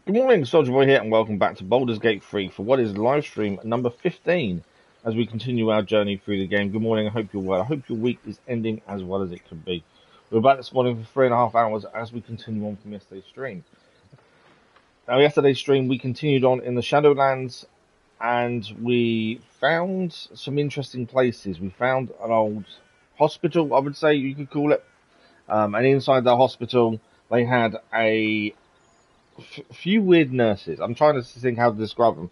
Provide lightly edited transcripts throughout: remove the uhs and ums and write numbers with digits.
Good morning, Soldier Boy here, and welcome back to Baldur's Gate 3 for what is live stream number 15 as we continue our journey through the game. Good morning, I hope you're well. I hope your week is ending as well as it could be. We're back this morning for 3.5 hours as we continue on from yesterday's stream. Now, yesterday's stream, we continued on in the Shadowlands and we found some interesting places. We found an old hospital, I would say you could call it. And inside that hospital, they had a few weird nurses. I'm trying to think how to describe them.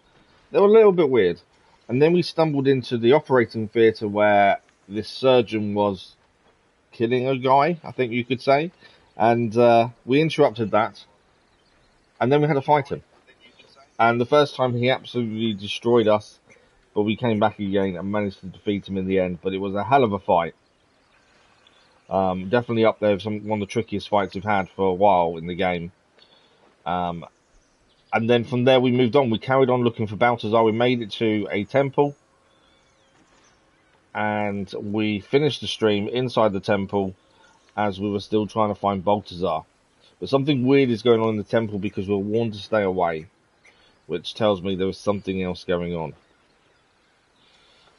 They were a little bit weird. And then we stumbled into the operating theatre where this surgeon was killing a guy, I think you could say. And we interrupted that. And then we had to fight him. And the first time he absolutely destroyed us. But we came back again and managed to defeat him in the end. But it was a hell of a fight. Definitely up there with one of the trickiest fights we've had for a while in the game. And then from there we moved on. We carried on looking for Baltazar. We made it to a temple. And we finished the stream inside the temple as we were still trying to find Baltazar. But something weird is going on in the temple because we were warned to stay away. Which tells me there was something else going on.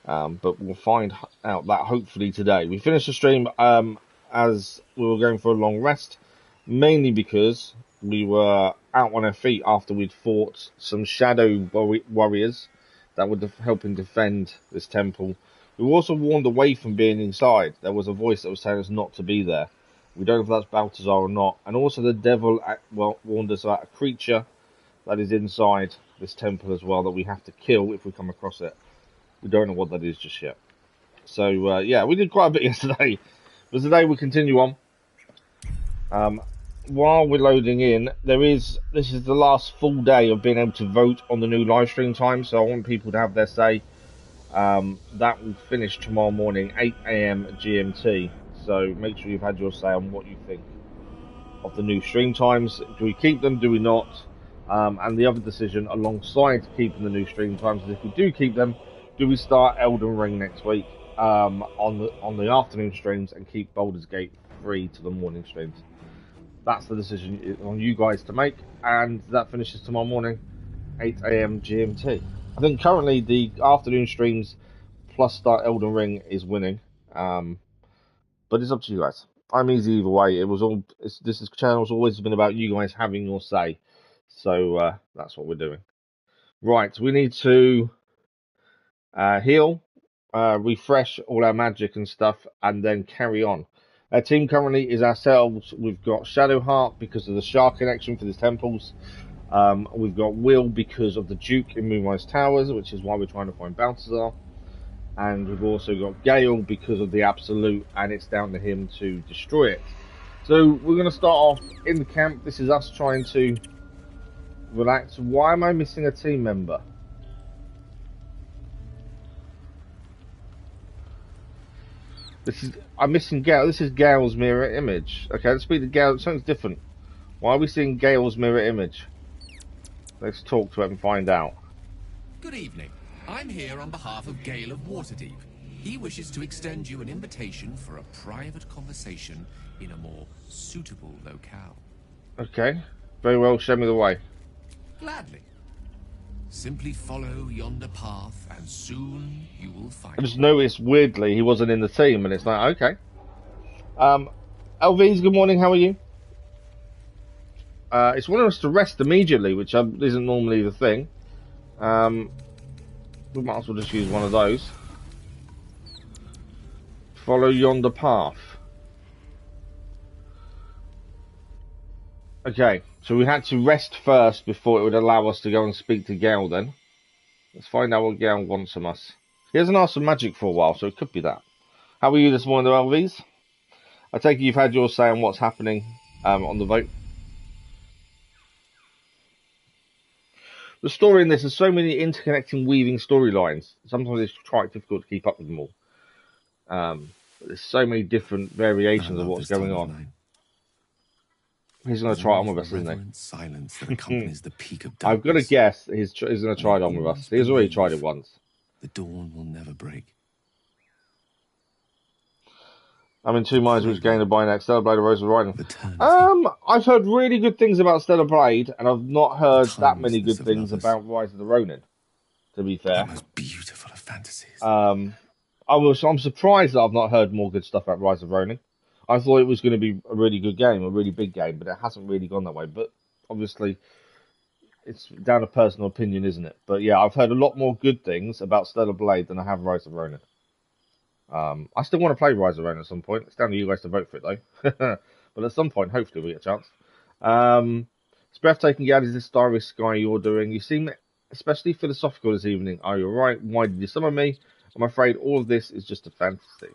But we'll find out that hopefully today. We finished the stream as we were going for a long rest. Mainly because we were out on our feet after we'd fought some shadow warriors that were helping defend this temple. We were also warned away from being inside. There was a voice that was telling us not to be there. We don't know if that's Baltazar or not. And also the devil warned us about a creature that is inside this temple as well that we have to kill if we come across it. We don't know what that is just yet. So, yeah, we did quite a bit yesterday. But today we continue on. While we're loading in, this is the last full day of being able to vote on the new live stream time, so I want people to have their say. That will finish tomorrow morning, 8 AM GMT, so make sure you've had your say on what you think of the new stream times. Do we keep them, do we not? And the other decision alongside keeping the new stream times is if we do keep them, do we start Elden Ring next week on the afternoon streams and keep Baldur's Gate 3 to the morning streams? That's the decision on you guys to make, and that finishes tomorrow morning, 8 AM GMT. I think currently the afternoon streams plus start Elden Ring is winning, but it's up to you guys. I'm easy either way. This channel's always been about you guys having your say, so that's what we're doing. Right, we need to heal, refresh all our magic and stuff, and then carry on. Our team currently is ourselves. We've got Shadowheart because of the Shar connection for the temples. We've got Will because of the Duke in Moonrise Towers, which is why we're trying to find Baltazar. And we've also got Gale because of the Absolute, and it's down to him to destroy it. So we're going to start off in the camp. This is us trying to relax. Why am I missing a team member? I'm missing Gale. This is Gale's mirror image. Okay, let's speak to Gale. Something's different. Why are we seeing Gale's mirror image? Let's talk to him and find out. Good evening. I'm here on behalf of Gale of Waterdeep. He wishes to extend you an invitation for a private conversation in a more suitable locale. Okay. Very well, show me the way. Gladly. Simply follow yonder path, and soon you will find I just noticed, weirdly, he wasn't in the team, and it's like, okay. LVs, good morning, how are you? It's wanting us to rest immediately, which isn't normally the thing. We might as well just use one of those. Follow yonder path. Okay, so we had to rest first before it would allow us to go and speak to Gale then. Let's find out what Gale wants from us. He hasn't asked for magic for a while, so it could be that. How are you this morning, LVs? I take it you've had your say on what's happening on the vote. The story in this is so many interconnecting, weaving storylines. Sometimes it's quite difficult to keep up with them all. But there's so many different variations of what's going on. He's going to try it on with us, isn't he? Silence that accompanies the peak of I've got to guess he's going to try it on with us. He's already tried it once. The dawn will never break. I'm in two minds which game to buy next, Stellar Blade or Rose of Riding. Eternity. I've heard really good things about Stellar Blade, and I've not The heard that many timelessness good of things lovers. about Rise of the Ronin, to be The fair. most beautiful of fantasies. I'm surprised that I've not heard more good stuff about Rise of Ronin. I thought it was going to be a really good game, a really big game, but it hasn't really gone that way. But obviously, it's down to personal opinion, isn't it? But yeah, I've heard a lot more good things about Stellar Blade than I have Rise of Ronin. I still want to play Rise of Ronin at some point. It's down to you guys to vote for it, though. But at some point, hopefully, we get a chance. It's breathtaking, Gad. Is this starry sky you're doing? You seem especially philosophical this evening. Are you right? Why did you summon me? I'm afraid all of this is just a fantasy.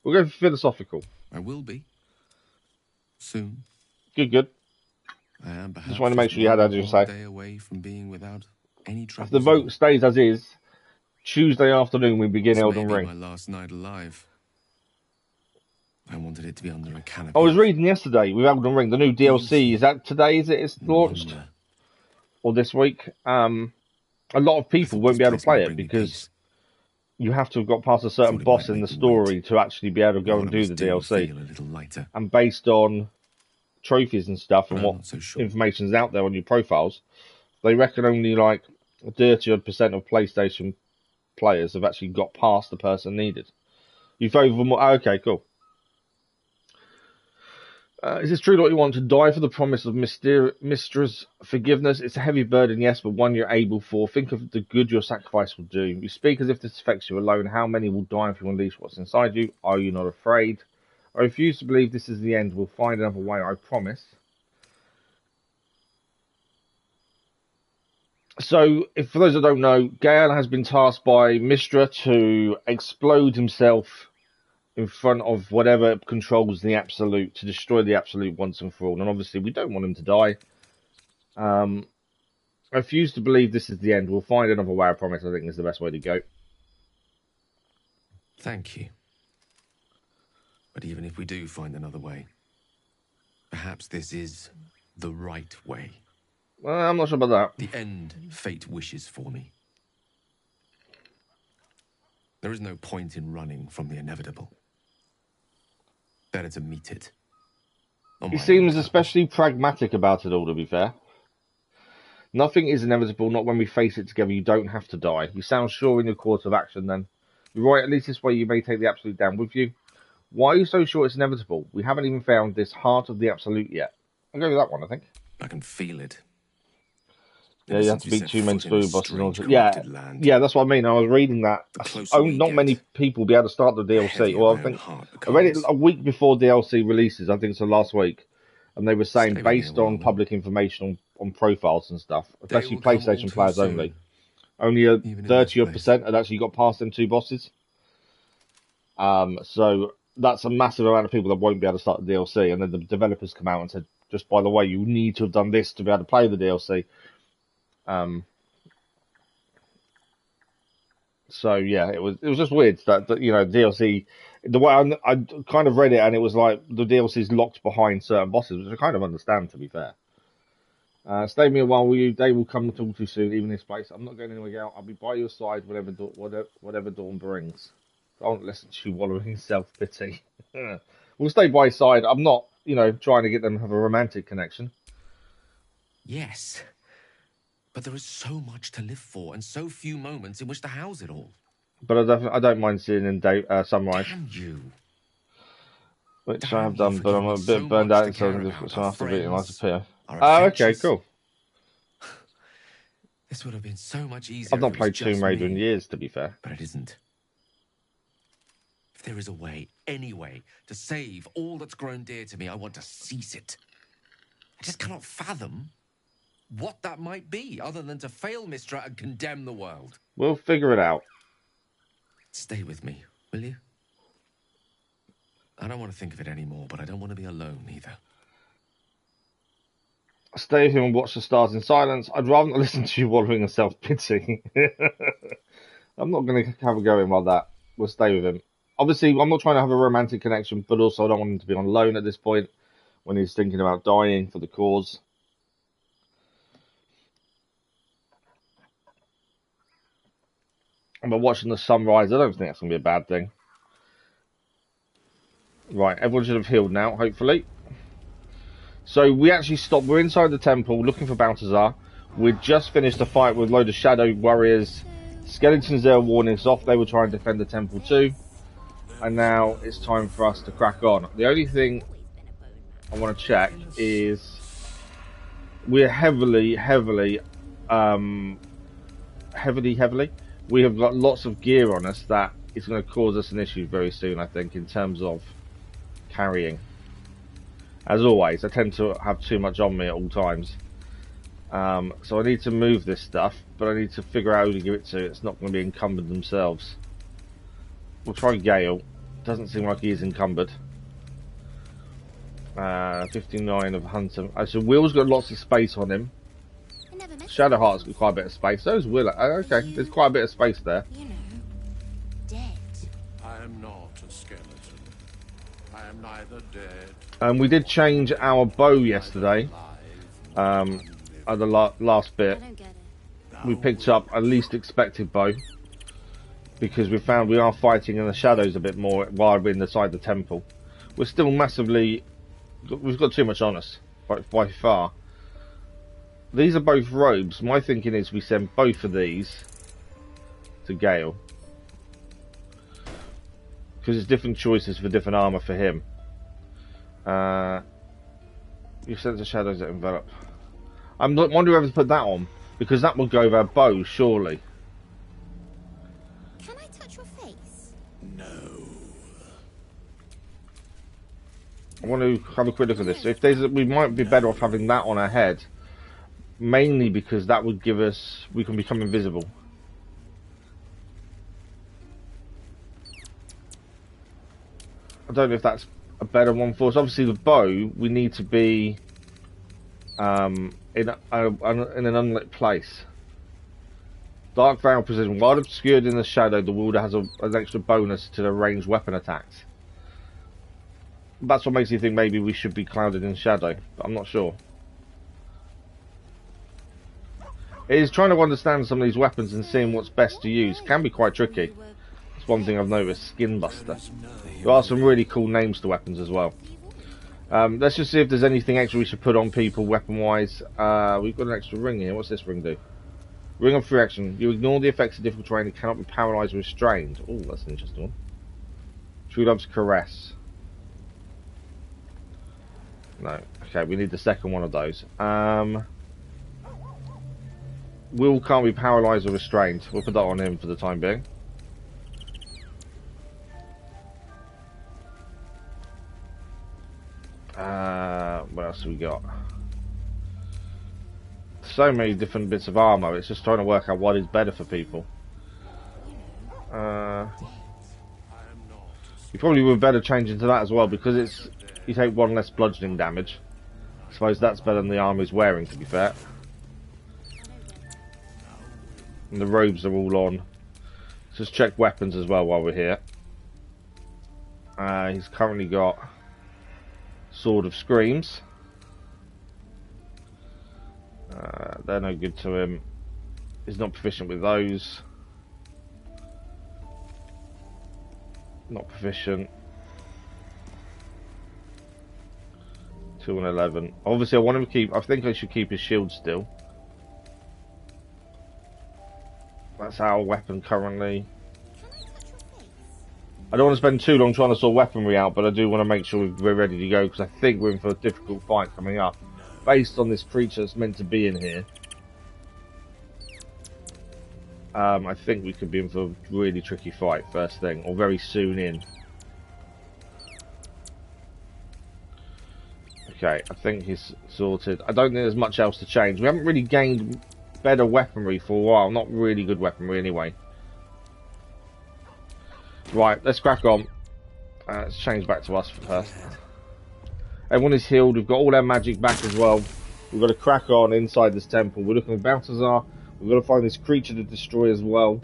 We'll go for philosophical. I will be. Soon. Good. I am perhaps Just want to make sure you had that to say. day away from being without any If the troubles. vote stays as is, Tuesday afternoon we begin This Elden may be Ring. my last night alive. I wanted it to be under a canopy. I was reading yesterday with Elden Ring, the new DLC. Is that today? Is it? It's launched, wonder. or this week? A lot of people won't be able to play it because you have to have got past a certain boss in the story to actually be able to go and do the DLC. Feel a little lighter. And based on trophies and stuff and what information's out there on your profiles, they reckon only like 30% of PlayStation players have actually got past the person needed. You voted for more. Oh, okay, cool. Is this true that you want to die for the promise of Mistra's forgiveness? It's a heavy burden, yes, but one you're able for. Think of the good your sacrifice will do. You speak as if this affects you alone. How many will die if you unleash what's inside you? Are you not afraid? I refuse to believe this is the end. We'll find another way, I promise. So, if for those that don't know, Gale has been tasked by Mistra to explode himself in front of whatever controls the Absolute, to destroy the Absolute once and for all. And obviously, we don't want him to die. I refuse to believe this is the end. We'll find another way, I promise. I think is the best way to go. Thank you. But even if we do find another way, perhaps this is the right way. Well, I'm not sure about that. The end fate wishes for me. There is no point in running from the inevitable. Better to meet it. He seems especially pragmatic about it all, to be fair. Nothing is inevitable, not when we face it together. You don't have to die. You sound sure in your course of action, then. You're right, at least this way you may take the Absolute down with you. Why are you so sure it's inevitable? We haven't even found this heart of the Absolute yet. I'll go with that one, I think. I can feel it. Yeah, you have to beat 2 men through bosses. Yeah, that's what I mean. I was reading that. Not many people will be able to start the DLC. Well, I think I read it a week before DLC releases. I think it's the last week, and they were saying based on public information on profiles and stuff, especially PlayStation players only a 30% had actually got past them 2 bosses. So that's a massive amount of people that won't be able to start the DLC. And then the developers come out and said, just by the way, you need to have done this to be able to play the DLC. So yeah, it was just weird that you know, DLC. The way I kind of read it, and it was like the DLC is locked behind certain bosses, which I kind of understand, to be fair. Stay with me a while, will you? Day will come all too soon, even in space. I'm not going anywhere else. I'll be by your side whatever dawn brings. Don't listen to you wallowing in self-pity. We'll stay by his side. I'm not, trying to get them to have a romantic connection. Yes. But there is so much to live for, and so few moments in which to house it all. But I don't mind seeing in sunrise. Damn you. Which I have done, but I'm a bit burned out, so after beating lights appear. Oh, okay, cool. This would have been so much easier. I've not played Tomb Raider in years, to be fair. But it isn't. If there is a way, any way, to save all that's grown dear to me, I want to seize it. I just cannot fathom what that might be, other than to fail Mistra and condemn the world. We'll figure it out. Stay with me, will you? I don't want to think of it anymore, but I don't want to be alone either. Stay with him and watch the stars in silence. I'd rather not listen to you wallowing in self-pity. I'm not going to have a go in like that. We'll stay with him. Obviously, I'm not trying to have a romantic connection, but also I don't want him to be on alone at this point when he's thinking about dying for the cause. But watching the sunrise, I don't think that's going to be a bad thing. Right, everyone should have healed now, hopefully. So we actually stopped. We're inside the temple looking for Baltazar. We'd just finished a fight with a load of shadow warriors. Skeletons there warning us off. They were trying to defend the temple too. And now it's time for us to crack on. The only thing I want to check is we're heavily, we have got lots of gear on us that is going to cause us an issue very soon, I think, in terms of carrying. As always, I tend to have too much on me at all times. So I need to move this stuff, but I need to figure out who to give it to. It's not going to be encumbered themselves. We'll try Gale. Doesn't seem like he is encumbered. 59 of Hunter. So Will's got lots of space on him. Shadowheart's got quite a bit of space. So's Will. Okay, there's quite a bit of space there. You know, dead. I am not a skeleton. I am neither dead. We did change our bow yesterday. At the last bit, I don't get it. we picked up a least expected bow because we found we are fighting in the shadows a bit more while we're inside the temple. We're still massively. We've got too much on us by far. These are both robes. My thinking is we send both of these to Gale because it's different choices for different armor for him. You sense the shadows that envelop. I'm wondering whether to put that on because that will go with our bow, surely. Can I touch your face? No. I want to have a quick look at this. If there's, we might be better off having that on our head, mainly because that would give us, we can become invisible. I don't know if that's a better one for us. Obviously, the bow, we need to be in an unlit place. Dark Veil Precision. While obscured in the shadow, the wielder has an extra bonus to the ranged weapon attacks. That's what makes you think maybe we should be clouded in shadow, but I'm not sure. It is trying to understand some of these weapons and seeing what's best to use can be quite tricky. That's one thing I've noticed. Skin Buster. There are some really cool names to weapons as well. Let's just see if there's anything extra we should put on people weapon-wise. We've got an extra ring here. What's this ring do? Ring of free action. You ignore the effects of difficult terrain and cannot be paralysed or restrained. Oh, that's an interesting one. True Love's Caress. No. Okay, we need the second one of those. Will can't be paralysed or restrained. We'll put that on him for the time being. What else have we got? So many different bits of armour. It's just trying to work out what is better for people. You probably would better change into that as well because it's you take one less bludgeoning damage. I suppose that's better than the armour he's wearing, to be fair. And the robes are all on. Let's just check weapons as well while we're here. He's currently got Sword of Screams. They're no good to him. He's not proficient with those. Not proficient. 2 and 11. Obviously I want him to keep, I think I should keep his shield still. That's our weapon currently. I don't want to spend too long trying to sort weaponry out, but I do want to make sure we're ready to go because I think we're in for a difficult fight coming up. Based on this creature that's meant to be in here. I think we could be in for a really tricky fight first thing, or very soon in. Okay, I think he's sorted. I don't think there's much else to change. We haven't really gained better weaponry for a while. Not really good weaponry anyway. Right, let's crack on. Let's change back to us first. Everyone is healed. We've got all our magic back as well. We've got to crack on inside this temple. We're looking for Baltazar. We've got to find this creature to destroy as well.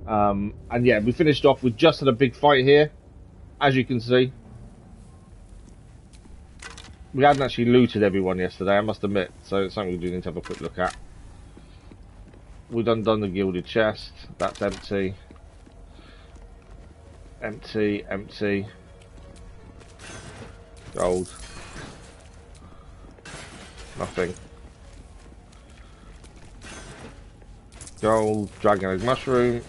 And yeah, we finished off with just had a big fight here, as you can see. We hadn't actually looted everyone yesterday, I must admit, so it's something we do need to have a quick look at. We've done the gilded chest. That's empty. Empty, empty. Gold. Nothing. Gold, dragon egg mushroom.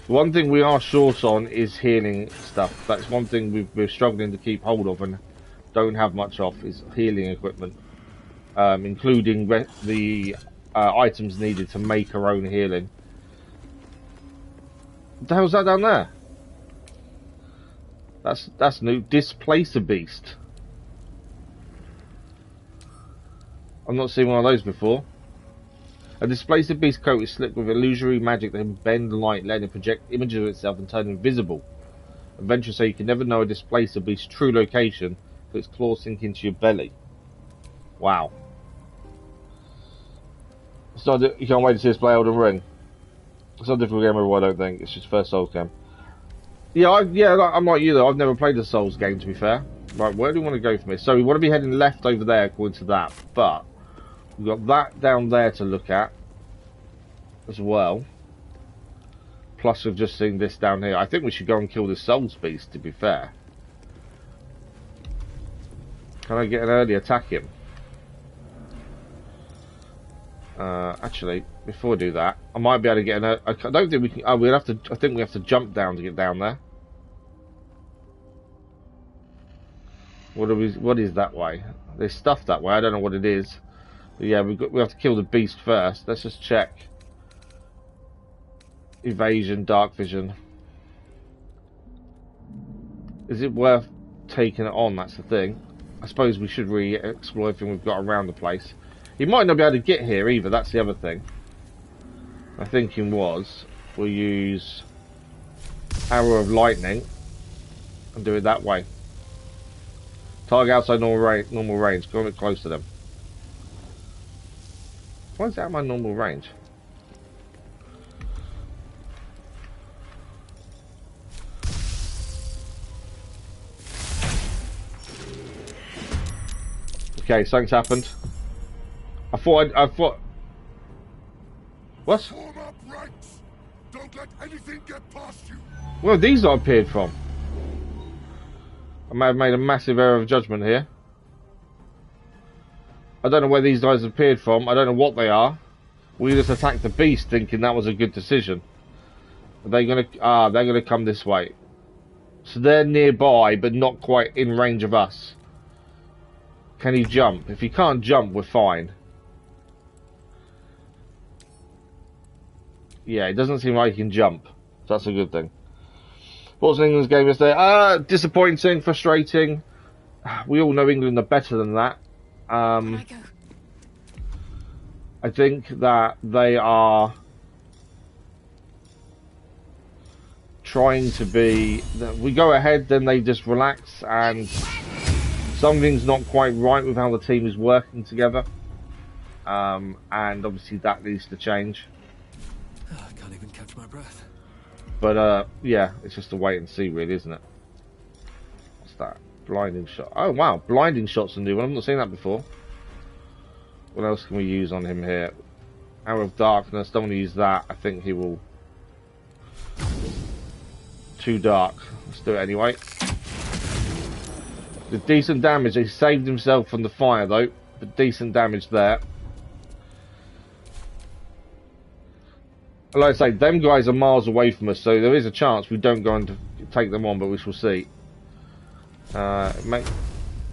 The one thing we are short on is healing stuff. That's one thing we're struggling to keep hold of and don't have much of, is healing equipment. Including the items needed to make our own healing. What the hell's that down there? That's new. Displacer beast. I've not seen one of those before. A displacer beast coat is slick with illusory magic that can bend light, letting it project images of itself and turn invisible. Adventurers say you can never know a displacer beast's true location if its claws sink into your belly. Wow. It's not, you can't wait to see us play Elden Ring. It's not a difficult game overall, I don't think. It's just first Souls game. Yeah, I'm like you though. I've never played a Souls game, to be fair. Right, where do we want to go from here? So we want to be heading left over there, according to that. But we've got that down there to look at as well. Plus, we've just seen this down here. I think we should go and kill this Souls beast, to be fair. Can I get an early attack him? Actually, before I do that, I might be able to get an. I don't think we can. Oh, we'll have to. I think we have to jump down to get down there. What is that way? There's stuff that way. I don't know what it is. But yeah, we have to kill the beast first. Let's just check. Evasion, dark vision. Is it worth taking it on? That's the thing. I suppose we should re-explore everything we've got around the place. He might not be able to get here either, that's the other thing. My thinking was, we'll use Arrow of Lightning and do it that way. Target outside normal range, go a bit close to them. Why is that my normal range? Okay, something's happened. I thought. What? Form up ranks. Don't let anything get past you. Where have these not appeared from? I may have made a massive error of judgment here. I don't know where these guys appeared from. I don't know what they are. We just attacked the beast thinking that was a good decision. Are they gonna... they're gonna come this way. So they're nearby, but not quite in range of us. Can he jump? If he can't jump, we're fine. Yeah, it doesn't seem like he can jump. So that's a good thing. What was England's game yesterday? Disappointing, frustrating. We all know England are better than that. I think that they are trying to be... We go ahead, then they just relax, and something's not quite right with how the team is working together. And obviously that needs to change. I can't even catch my breath. But yeah, it's just a wait and see, really, isn't it? What's that? Blinding shot. Oh wow, blinding shot's a new one. I've not seen that before. What else can we use on him here? Arrow of Darkness. Don't want to use that. I think he will. Too dark. Let's do it anyway. With decent damage. He saved himself from the fire though, but decent damage there. Like I say, them guys are miles away from us, so there is a chance we don't go and take them on, but we shall see. I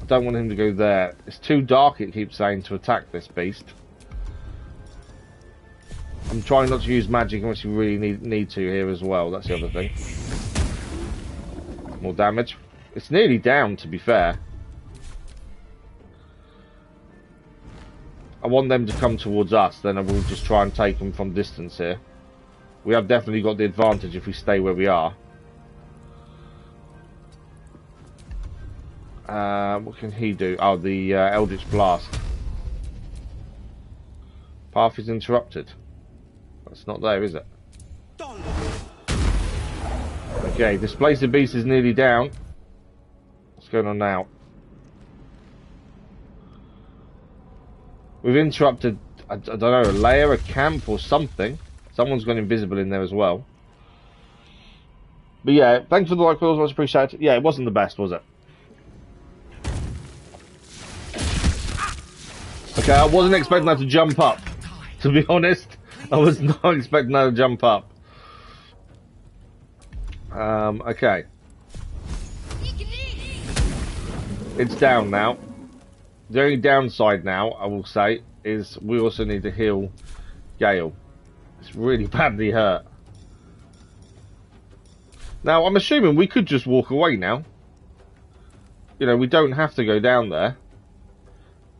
don't want him to go there. It's too dark, it keeps saying, to attack this beast. I'm trying not to use magic unless you really need to here as well. That's the other thing. More damage. It's nearly down, to be fair. I want them to come towards us, then I will just try and take them from distance here. We have definitely got the advantage if we stay where we are. What can he do? Oh, the Eldritch Blast. Path is interrupted. That's not there, is it? Okay, Displacer Beast is nearly down. What's going on now? We've interrupted, I don't know, a layer, a camp or something. Someone's gone invisible in there as well. But yeah, thanks for the like, much appreciated. Yeah, it wasn't the best, was it? Okay, I wasn't expecting that to jump up. To be honest, I was not expecting that to jump up. Okay. It's down now. The only downside now, I will say, is we also need to heal Gale. It's really badly hurt. Now, I'm assuming we could just walk away now. You know, we don't have to go down there.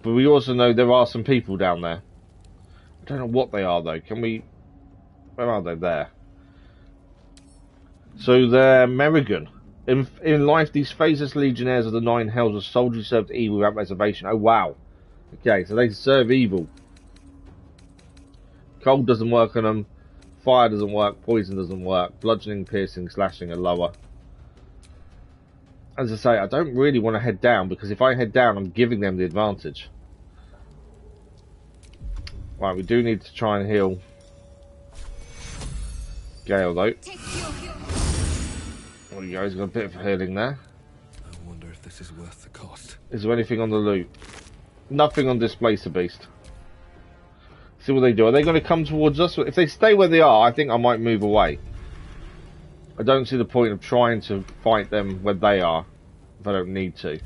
But we also know there are some people down there. I don't know what they are, though. Can we... Where are they? There. So they're Merrigan. In life, these faceless legionnaires of the Nine Hells are soldiers who served evil without reservation. Oh, wow. Okay, so they serve evil. Cold doesn't work on them. Fire doesn't work. Poison doesn't work. Bludgeoning, piercing, slashing are lower. As I say, I don't really want to head down, because if I head down, I'm giving them the advantage. Right, we do need to try and heal Gale, though. There we go, he's got a bit of healing there. I wonder if this is worth the cost. Is there anything on the loot? Nothing on Displacer Beast. See what they do. Are they going to come towards us? If they stay where they are, I think I might move away. I don't see the point of trying to fight them where they are, if I don't need to.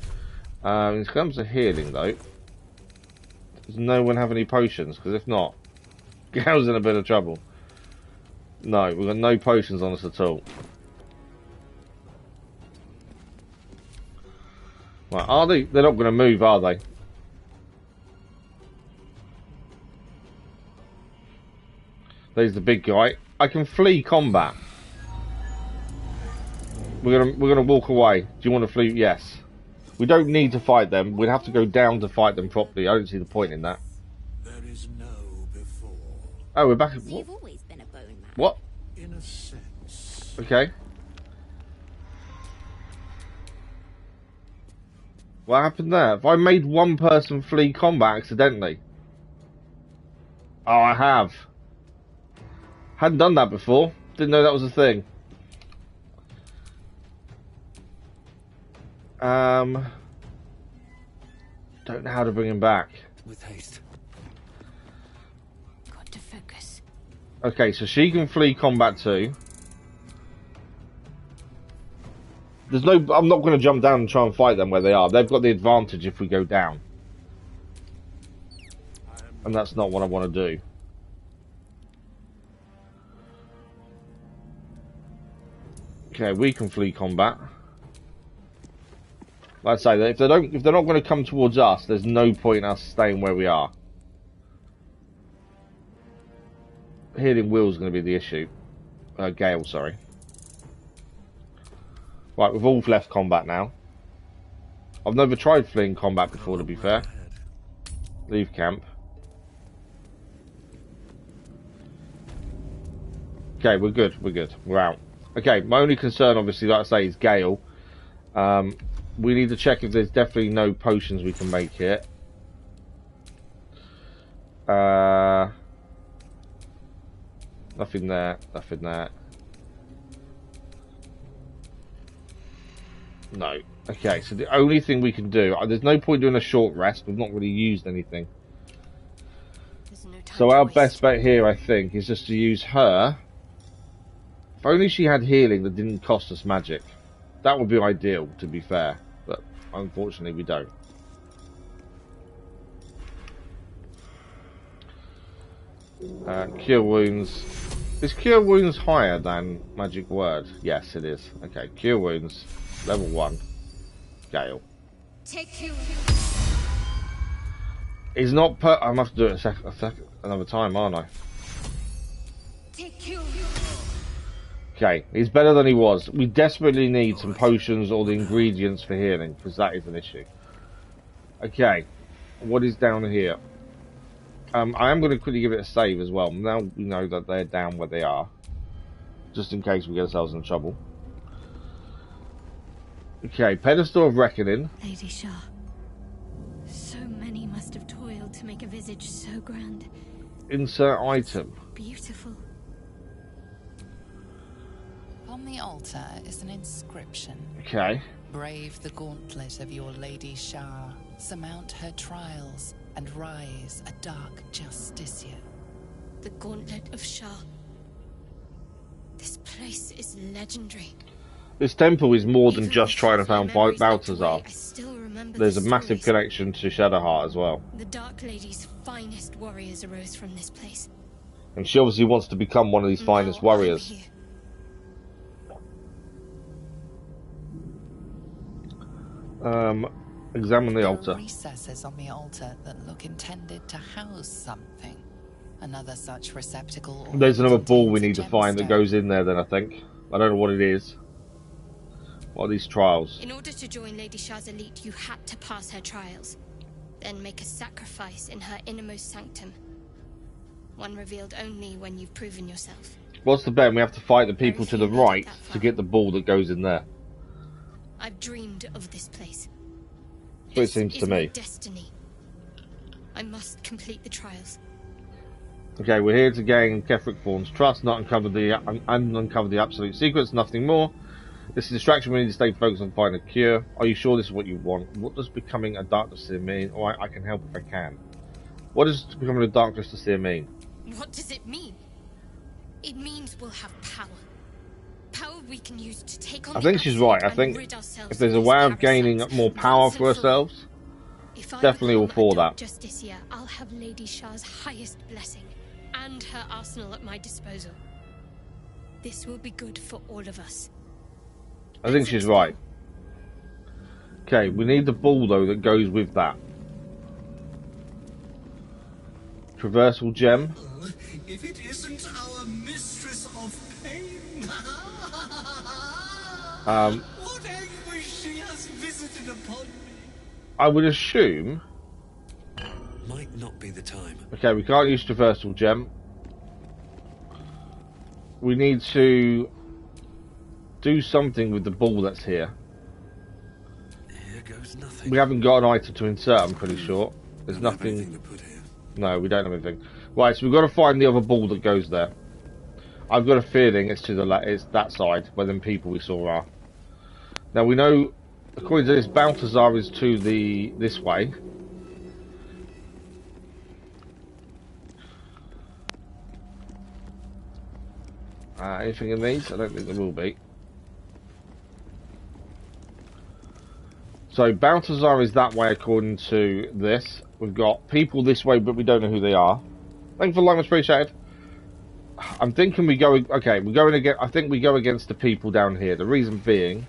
In terms of healing, though, does no one have any potions? Because if not, Gale's in a bit of trouble. No, we've got no potions on us at all. Right, are they? They're not going to move, are they? There's the big guy. I can flee combat. We're gonna walk away. Do you want to flee? Yes. We don't need to fight them. We'd have to go down to fight them properly. I don't see the point in that. There is no before. Oh, we're back. You've always been a bone man. What? In a sense. Okay. What happened there? Have I made one person flee combat accidentally? Oh, I have. Hadn't done that before. Didn't know that was a thing. Don't know how to bring him back. With haste. Got to focus. Okay, so she can flee combat too. There's no... I'm not going to jump down and try and fight them where they are. They've got the advantage if we go down. And that's not what I want to do. Okay, we can flee combat. Like I say, if they're not going to come towards us, there's no point in us staying where we are. Healing Will's going to be the issue. Gale, sorry. Right, we've all left combat now. I've never tried fleeing combat before, to be fair. Leave camp. Okay, we're good, we're good. We're out. Okay, my only concern, obviously, like I say, is Gale. We need to check if there's definitely no potions we can make here. Nothing there, nothing there. No. Okay, so the only thing we can do... there's no point doing a short rest. We've not really used anything. There's no time So to our waste. best bet here, I think, is just to use her. If only she had healing that didn't cost us magic. That would be ideal, to be fair. But unfortunately, we don't. Cure Wounds. Is Cure Wounds higher than Magic Word? Yes, it is. Okay, Cure Wounds. Level 1. Gale. Take you. He's not per... I must do it another time, aren't I? Take you. Okay, he's better than he was. We desperately need some potions or the ingredients for healing, because that is an issue. Okay, what is down here? I am going to quickly give it a save as well. Now we know that they're down where they are. Just in case we get ourselves in trouble. Okay, Pedestal of Reckoning. Lady Shar. So many must have toiled to make a visage so grand. Insert item. Beautiful. On the altar is an inscription. Okay. Brave the gauntlet of your Lady Shar, surmount her trials, and rise a dark justiciar. The Gauntlet of Shar. This place is legendary. This temple is more than Even just with trying to half my find memories wiped Baltazar. away, I still remember There's a the massive stories. connection to Shadowheart as well. The Dark Lady's finest warriors arose from this place. And she obviously wants to become one of these finest Now I'm warriors. here. Examine the There altar. are recesses on the altar that look intended to house something. Another such receptacle. There's another ball we contains need a to find that gemstone. goes in there then, I think. I don't know what it is. What are these trials? In order to join Lady Shar's elite, you had to pass her trials. Then make a sacrifice in her innermost sanctum. One revealed only when you've proven yourself. What's the bet? We have to fight the people to the Very few made it right that far. to get the ball that goes in there. I've dreamed of this place. That's what it seems to my me. destiny. I must complete the trials. Okay, we're here to gain Ketheric Thorn's trust, not uncover the absolute secrets, nothing more. This is a distraction. We need to stay focused on finding a cure. Are you sure this is what you want? What does becoming a Dark Justiciar mean? Alright, I can help if I can. What does becoming a Dark Justiciar mean? What does it mean? It means we'll have power. Power we can use to take on I the think she's right. I absolute think and rid ourselves if there's a of way these of gaining parasites more power once for and all. ourselves, If I definitely all become for a Dark that. Justiciar, I'll have Lady Shar's highest blessing and her arsenal at my disposal. This will be good for all of us. I think she's right. Okay, we need the ball though that goes with that. Traversal gem. If it isn't our mistress of pain. What anguish she has visited upon me. I would assume. Might not be the time. Okay, we can't use traversal gem. We need to do something with the ball that's here. Here goes nothing. We haven't got an item to insert, I'm pretty sure. There's Don't have nothing. anything to put here. No, we don't have anything. Right, so we've got to find the other ball that goes there. I've got a feeling it's to the it's that side where them people we saw are. Now we know, according to this, Baltazar is to this way. Anything in these? I don't think there will be. So Baltazar is that way according to this. We've got people this way, but we don't know who they are. Thank you for liking, much appreciated. I'm thinking we go. Okay, we're going again. I think we go against the people down here. The reason being,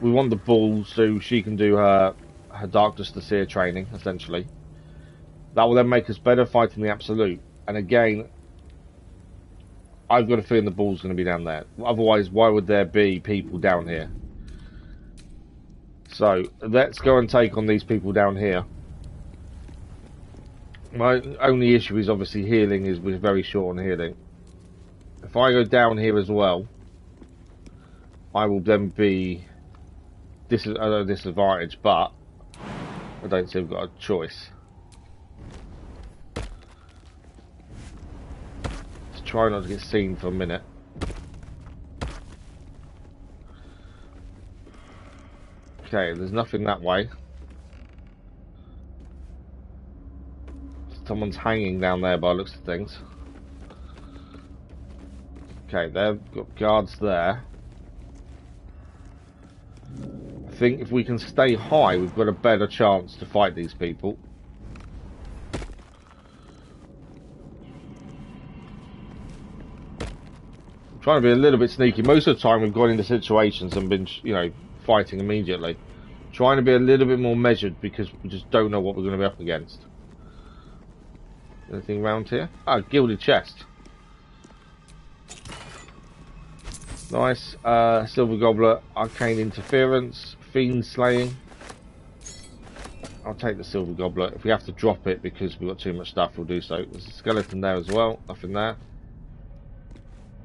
we want the ball so she can do her Dark Justiciar training. Essentially, that will then make us better fighting the Absolute. And again, I've got a feeling the ball's going to be down there. Otherwise, why would there be people down here? So let's go and take on these people down here. My only issue is obviously healing is we're very short on healing. If I go down here as well, I will then be disadvantaged, but I don't see I've got a choice. Let's try not to get seen for a minute. Okay, there's nothing that way. Someone's hanging down there by the looks of things. Okay, they've got guards there. I think if we can stay high, we've got a better chance to fight these people. I'm trying to be a little bit sneaky. Most of the time we've gone into situations and been, you know, fighting immediately. Trying to be a little bit more measured because we just don't know what we're going to be up against. Anything around here? Ah, gilded chest. Nice. Silver goblet, arcane interference, fiend slaying. I'll take the silver goblet. If we have to drop it because we've got too much stuff, we'll do so. There's a skeleton there as well. Nothing there.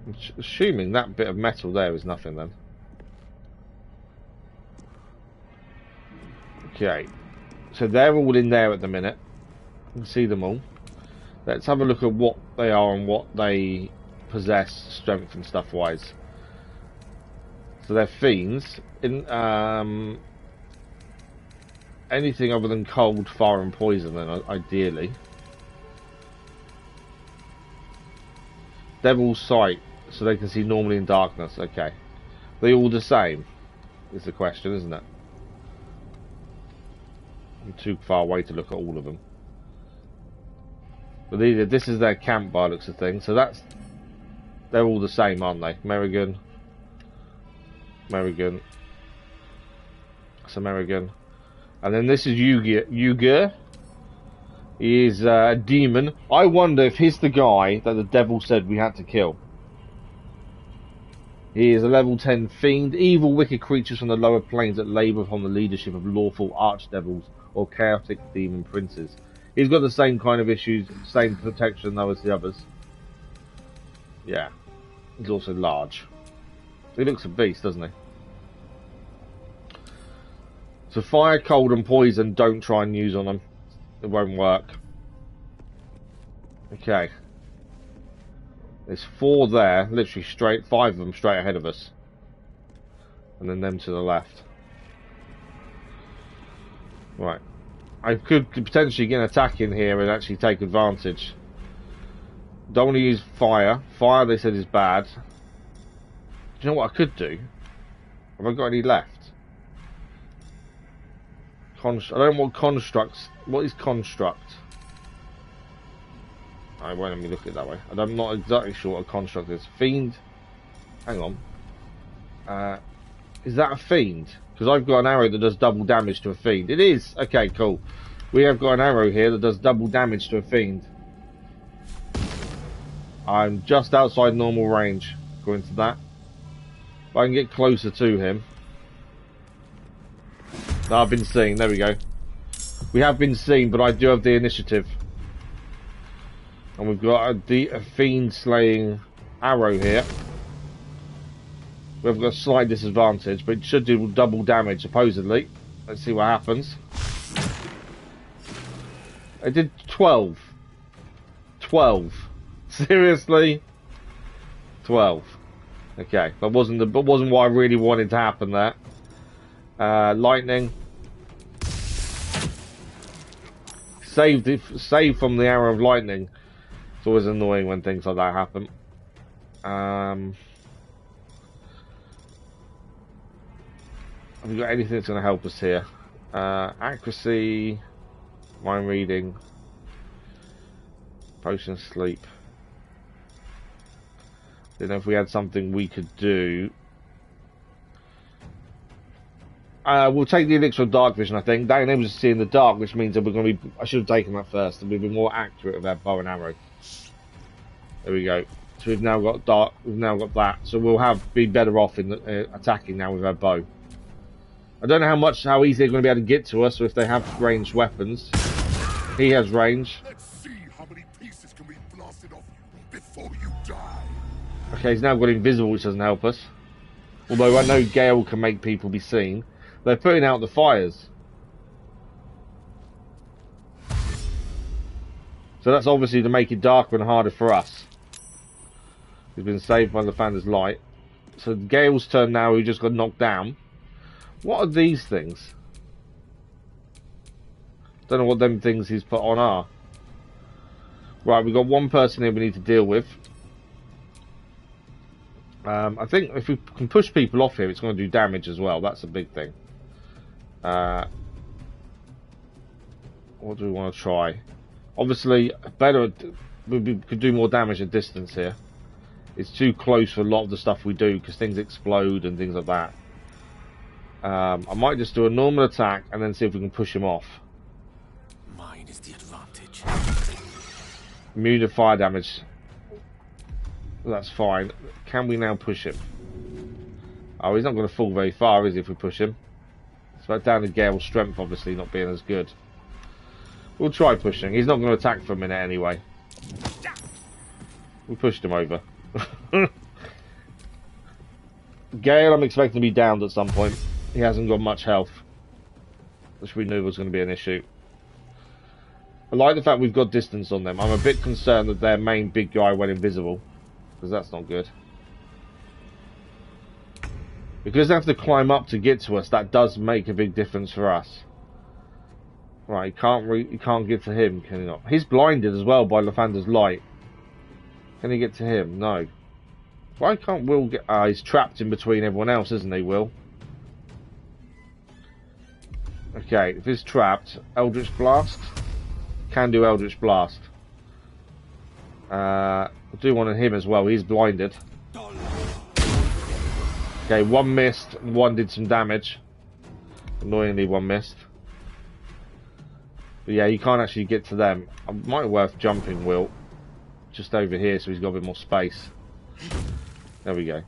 I'm assuming that bit of metal there is nothing then. Okay. So they're all in there at the minute. You can see them all. Let's have a look at what they are and what they possess, strength and stuff wise. So they're fiends. In anything other than cold, fire, and poison, then ideally. Devil's sight, so they can see normally in darkness. Okay, they all the same? Is the question, isn't it? I'm too far away to look at all of them. But this is their camp by looks of things. So they're all the same, aren't they? Merrigan. That's American. And then this is Yuger. He is a demon. I wonder if he's the guy that the devil said we had to kill. He is a level 10 fiend. Evil, wicked creatures from the lower planes that labour upon the leadership of lawful archdevils or chaotic demon princes. He's got the same kind of issues, same protection though as the others. Yeah. He's also large. He looks a beast, doesn't he? So fire, cold and poison, don't try and use on them. It won't work. Okay. There's 4 there, literally straight, 5 of them straight ahead of us. And then them to the left. Right. I could potentially get an attack in here and actually take advantage. Don't want to use fire. Fire, they said, is bad. Do you know what I could do? Have I got any left? I don't know what constructs. What is construct? I won't let me look at it that way. I'm not exactly sure what a construct is. Fiend. Hang on. Is that a fiend? Because I've got an arrow that does double damage to a fiend. It is. Okay, cool. We have got an arrow here that does double damage to a fiend. I'm just outside normal range, according to that. If I can get closer to him. No, I've been seen. There we go. We have been seen, but I do have the initiative. And we've got a fiend slaying arrow here. We've got a slight disadvantage, but it should do double damage, supposedly. Let's see what happens. It did 12. 12. Seriously? 12. Okay, that wasn't what I really wanted to happen there. Lightning. Save from the arrow of lightning. It's always annoying when things like that happen. Have we got anything that's going to help us here? Accuracy, mind reading, potion of sleep. Didn't know if we had something we could do. We'll take the elixir of dark vision. I think that enables us to see in the dark, which means that we're going to be. I should have taken that first, and we'll be more accurate with our bow and arrow. There we go. So we've now got dark. We've now got that. So we'll be better off in attacking now with our bow. I don't know how easy they're going to be able to get to us, or if they have ranged weapons. He has range. Let's see how many pieces can be blasted off you before you die. Okay, he's now got invisible, which doesn't help us. Although I know Gale can make people be seen. They're putting out the fires. So that's obviously to make it darker and harder for us. He's been saved by the Fander's light. So Gale's turn now, he just got knocked down. What are these things? Don't know what them things he's put on are. Right, we've got one person here we need to deal with. I think if we can push people off here, it's going to do damage as well. That's a big thing. What do we want to try? Obviously, we could do more damage at distance here. It's too close for a lot of the stuff we do because things explode and things like that. I might just do a normal attack and then see if we can push him off. Mine is the advantage. Immune to fire damage. That's fine. Can we now push him? Oh, he's not going to fall very far, is he, if we push him? It's about down to Gale's strength, obviously, not being as good. We'll try pushing. He's not going to attack for a minute anyway. We pushed him over. Gale, I'm expecting to be downed at some point. He hasn't got much health, which we knew was going to be an issue. I like the fact we've got distance on them. I'm a bit concerned that their main big guy went invisible, because that's not good. Because they have to climb up to get to us, that does make a big difference for us. Right, you can't get to him, can he not? He's blinded as well by Lathander's light. Can he get to him? No. Why can't Will get... he's trapped in between everyone else, isn't he, Will? Okay, if he's trapped, Eldritch Blast. Can do Eldritch Blast. We'll do one on him as well, he's blinded. Okay, one missed, and one did some damage. Annoyingly, one missed. But yeah, you can't actually get to them. It might be worth jumping, Will. Just over here, so he's got a bit more space. There we go.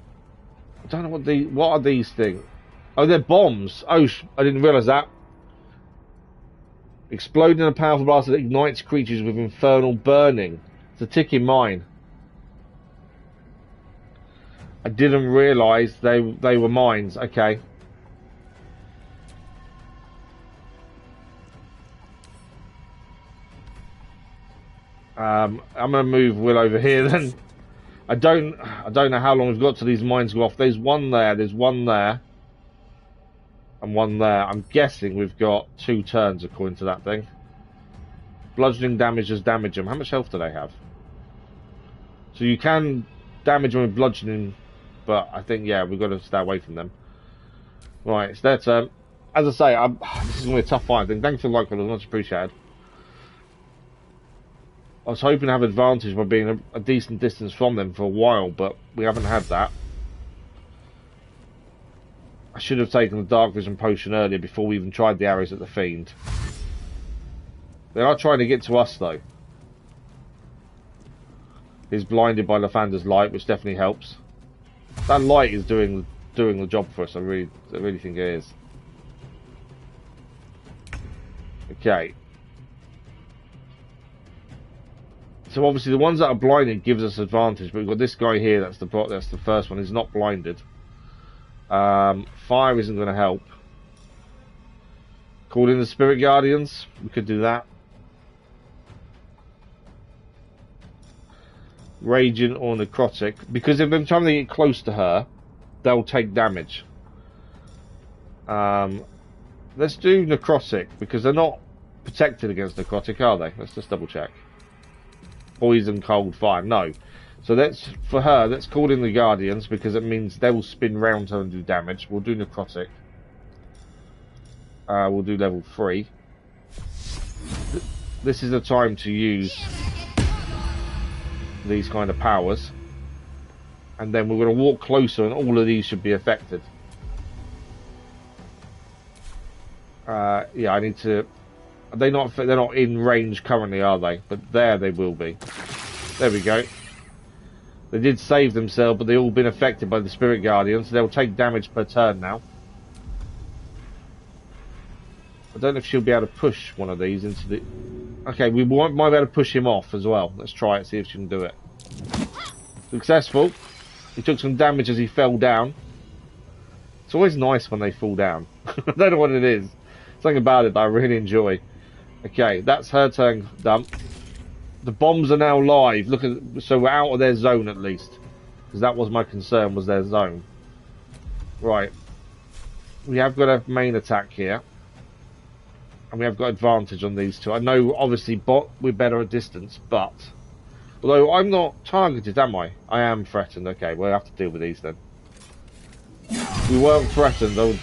I don't know what are these things? Oh, they're bombs. Oh, I didn't realise that. Exploding a powerful blast that ignites creatures with infernal burning. It's a ticking mine. I didn't realise they were mines. Okay. I'm gonna move Will over here then. I don't know how long we've got till these mines go off. There's one there, and one there. I'm guessing we've got 2 turns according to that thing. Bludgeoning damage does damage them. How much health do they have? So you can damage them with bludgeoning, but I think, yeah, we've got to stay away from them. Right, it's their turn. As I say, this is going to be a tough fight. Thanks for the like, much appreciated. I was hoping to have advantage by being a decent distance from them for a while, but we haven't had that. I should have taken the Dark Vision potion earlier before we even tried the arrows at the Fiend. They are trying to get to us though. He's blinded by Lathander's light, which definitely helps. That light is doing the job for us. I really think it is. Okay. So obviously the ones that are blinded gives us advantage, but we've got this guy here. That's the first one. He's not blinded. Fire isn't going to help. Call in the Spirit Guardians. We could do that. Raging or Necrotic, because if every time they get close to her, they'll take damage. Let's do Necrotic, because they're not protected against Necrotic, are they? Let's just double check. Poison, cold, fire. No. So let's call in the Guardians, because it means they will spin round her and do damage. We'll do Necrotic. We'll do level 3. This is the time to use these kind of powers. And then we're going to walk closer and all of these should be affected. Yeah, I need to... They're not in range currently, are they? But there they will be. There we go. They did save themselves, but they've all been affected by the Spirit Guardians, so they'll take damage per turn now. I don't know if she'll be able to push one of these into the... Okay, we might be able to push him off as well. Let's try it, see if she can do it. Successful. He took some damage as he fell down. It's always nice when they fall down. I don't know what it is. Something about it that I really enjoy. Okay, that's her turn done. The bombs are now live. Look at, so we're out of their zone at least, because that was my concern, was their zone. Right, we have got a main attack here, and we have got advantage on these two. I know, obviously, we're better at distance, but although I'm not targeted, am I? I am threatened. Okay, we'll have to deal with these then. If we weren't threatened, I would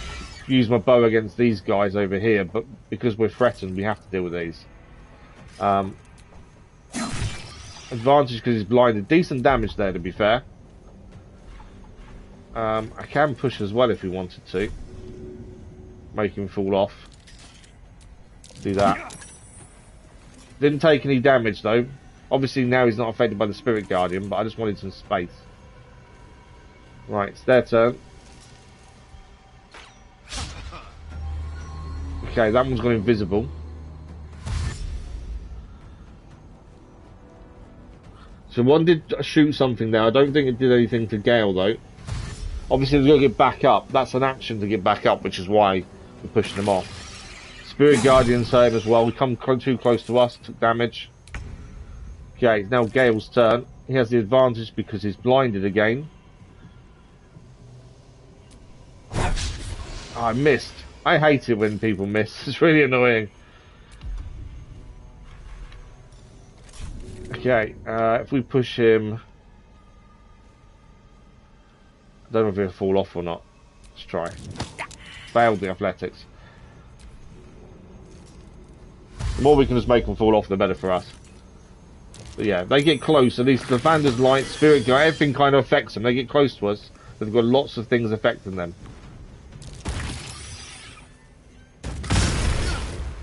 use my bow against these guys over here, but because we're threatened, we have to deal with these. Advantage because he's blinded. Decent damage there, to be fair. I can push as well if we wanted to. Make him fall off. Do that. Didn't take any damage though. Obviously now he's not affected by the Spirit Guardian, but I just wanted some space. Right, it's their turn. Okay, that one's gone invisible. So one did shoot something there. I don't think it did anything to Gale though. Obviously we've got to get back up. That's an action to get back up, which is why we're pushing them off. Spirit Guardian save as well. We come too close to us, took damage. Okay, it's now Gale's turn. He has the advantage because he's blinded again. Oh, I missed. I hate it when people miss. It's really annoying. Okay, if we push him... I don't know if he'll fall off or not. Let's try. Failed the athletics. The more we can just make them fall off, the better for us. But yeah, they get close. At least the Vander's light, spirit guy, everything kind of affects them. They get close to us. They've got lots of things affecting them.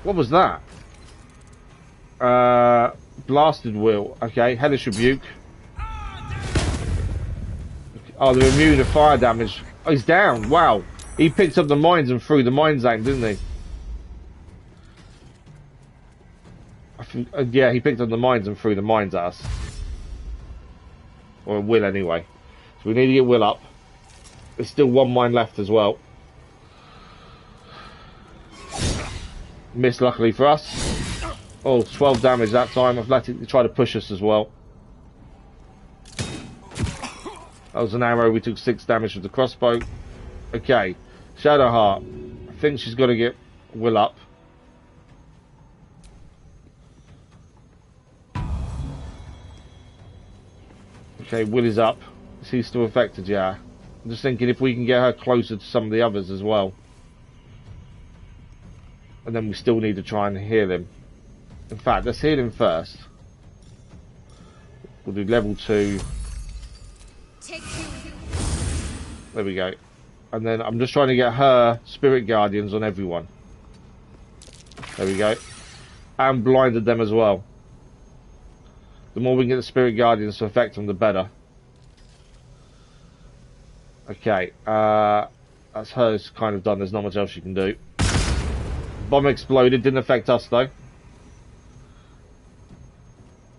What was that? Blasted Will. Okay, Hellish Rebuke. Oh, they're immune to fire damage. Oh, he's down. Wow. He picked up the mines and threw the mines at him, didn't he? Yeah, he picked up the mines and threw the mines at us. Or Will, anyway. So we need to get Will up. There's still one mine left as well. Missed, luckily for us. Oh, 12 damage that time. Athletic to try to push us as well. That was an arrow. We took 6 damage with the crossbow. Okay. Shadowheart. I think she's got to get Will up. Okay, Will is up. Is he still affected? Yeah. I'm just thinking if we can get her closer to some of the others as well. And then we still need to try and heal him. In fact, let's heal him first. We'll do level 2. There we go. And then I'm just trying to get her Spirit Guardians on everyone. There we go. And blinded them as well. The more we can get the Spirit Guardians to affect them, the better. Okay. That's hers kind of done. There's not much else you can do. Bomb exploded. Didn't affect us, though.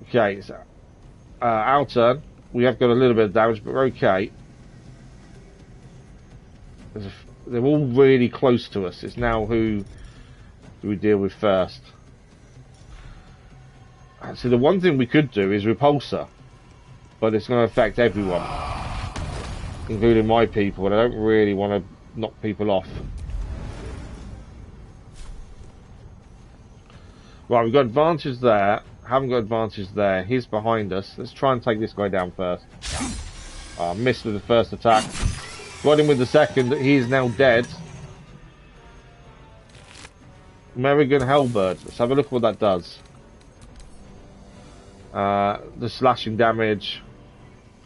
Okay. So, our turn. We have got a little bit of damage, but we're okay. They're all really close to us. It's now who do we deal with first. So the one thing we could do is Repulsor, but it's going to affect everyone, including my people, and I don't really want to knock people off. Right, we've got advantage there. Haven't got advantage there. He's behind us. Let's try and take this guy down first. Missed with the first attack. Got him with the second. He is now dead. American Hellbird. Let's have a look at what that does. The slashing damage,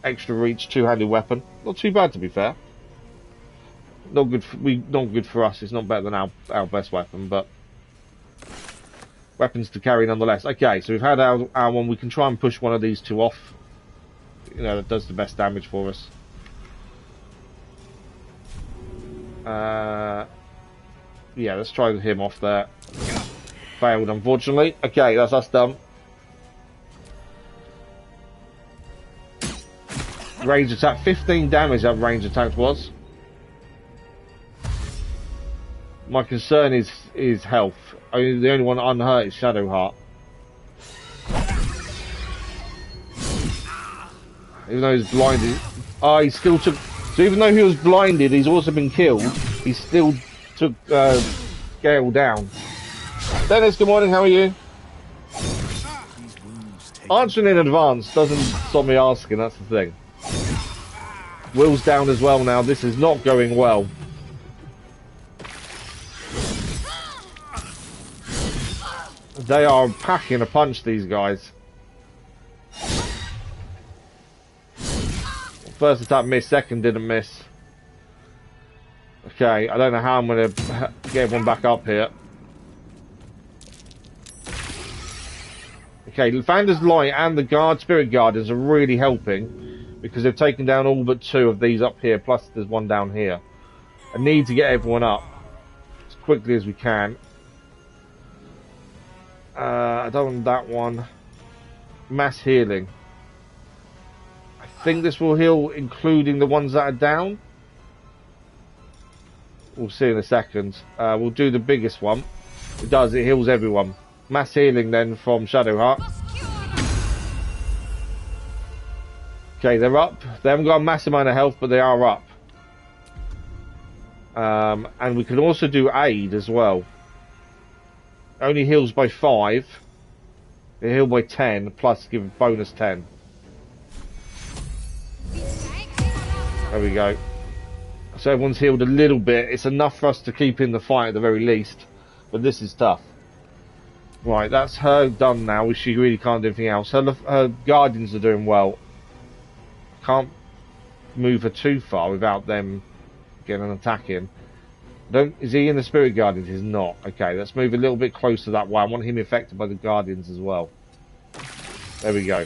extra reach, two-handed weapon. Not too bad, to be fair. Not good for us. It's not better than our best weapon, but weapons to carry nonetheless. Okay, so we've had our one. We can try and push one of these two off. You know, that does the best damage for us. Yeah, let's try him off there. Failed, unfortunately. Okay, that's us done. Range attack, 15 damage that range attack was. My concern is health. The only one unhurt is Shadowheart. Even though he's blinded. Oh, he still took... So even though he was blinded, he's also been killed. He still took Gale down. Dennis, good morning, how are you? Answering in advance doesn't stop me asking, that's the thing. Will's down as well now. This is not going well. They are packing a punch, these guys. First attack missed, second didn't miss. Okay, I don't know how I'm going to get everyone back up here. Okay, Lathander's Light and the Spirit Guardians are really helping because they've taken down all but 2 of these up here, plus there's one down here. I need to get everyone up as quickly as we can. I don't want that one. Mass healing. I think this will heal including the ones that are down. We'll see in a second. We'll do the biggest one. It does, it heals everyone. Mass healing then from Shadowheart. Okay, they're up. They haven't got a massive amount of health, but they are up. And we can also do aid as well. Only heals by 5. They heal by 10, plus give bonus 10. There we go. So everyone's healed a little bit. It's enough for us to keep in the fight at the very least. But this is tough. Right, that's her done now. She really can't do anything else. Her guardians are doing well. Can't move her too far without them getting an attack in. Is he in the spirit guardians? He's not. Okay, let's move a little bit closer that way. I want him affected by the guardians as well. There we go.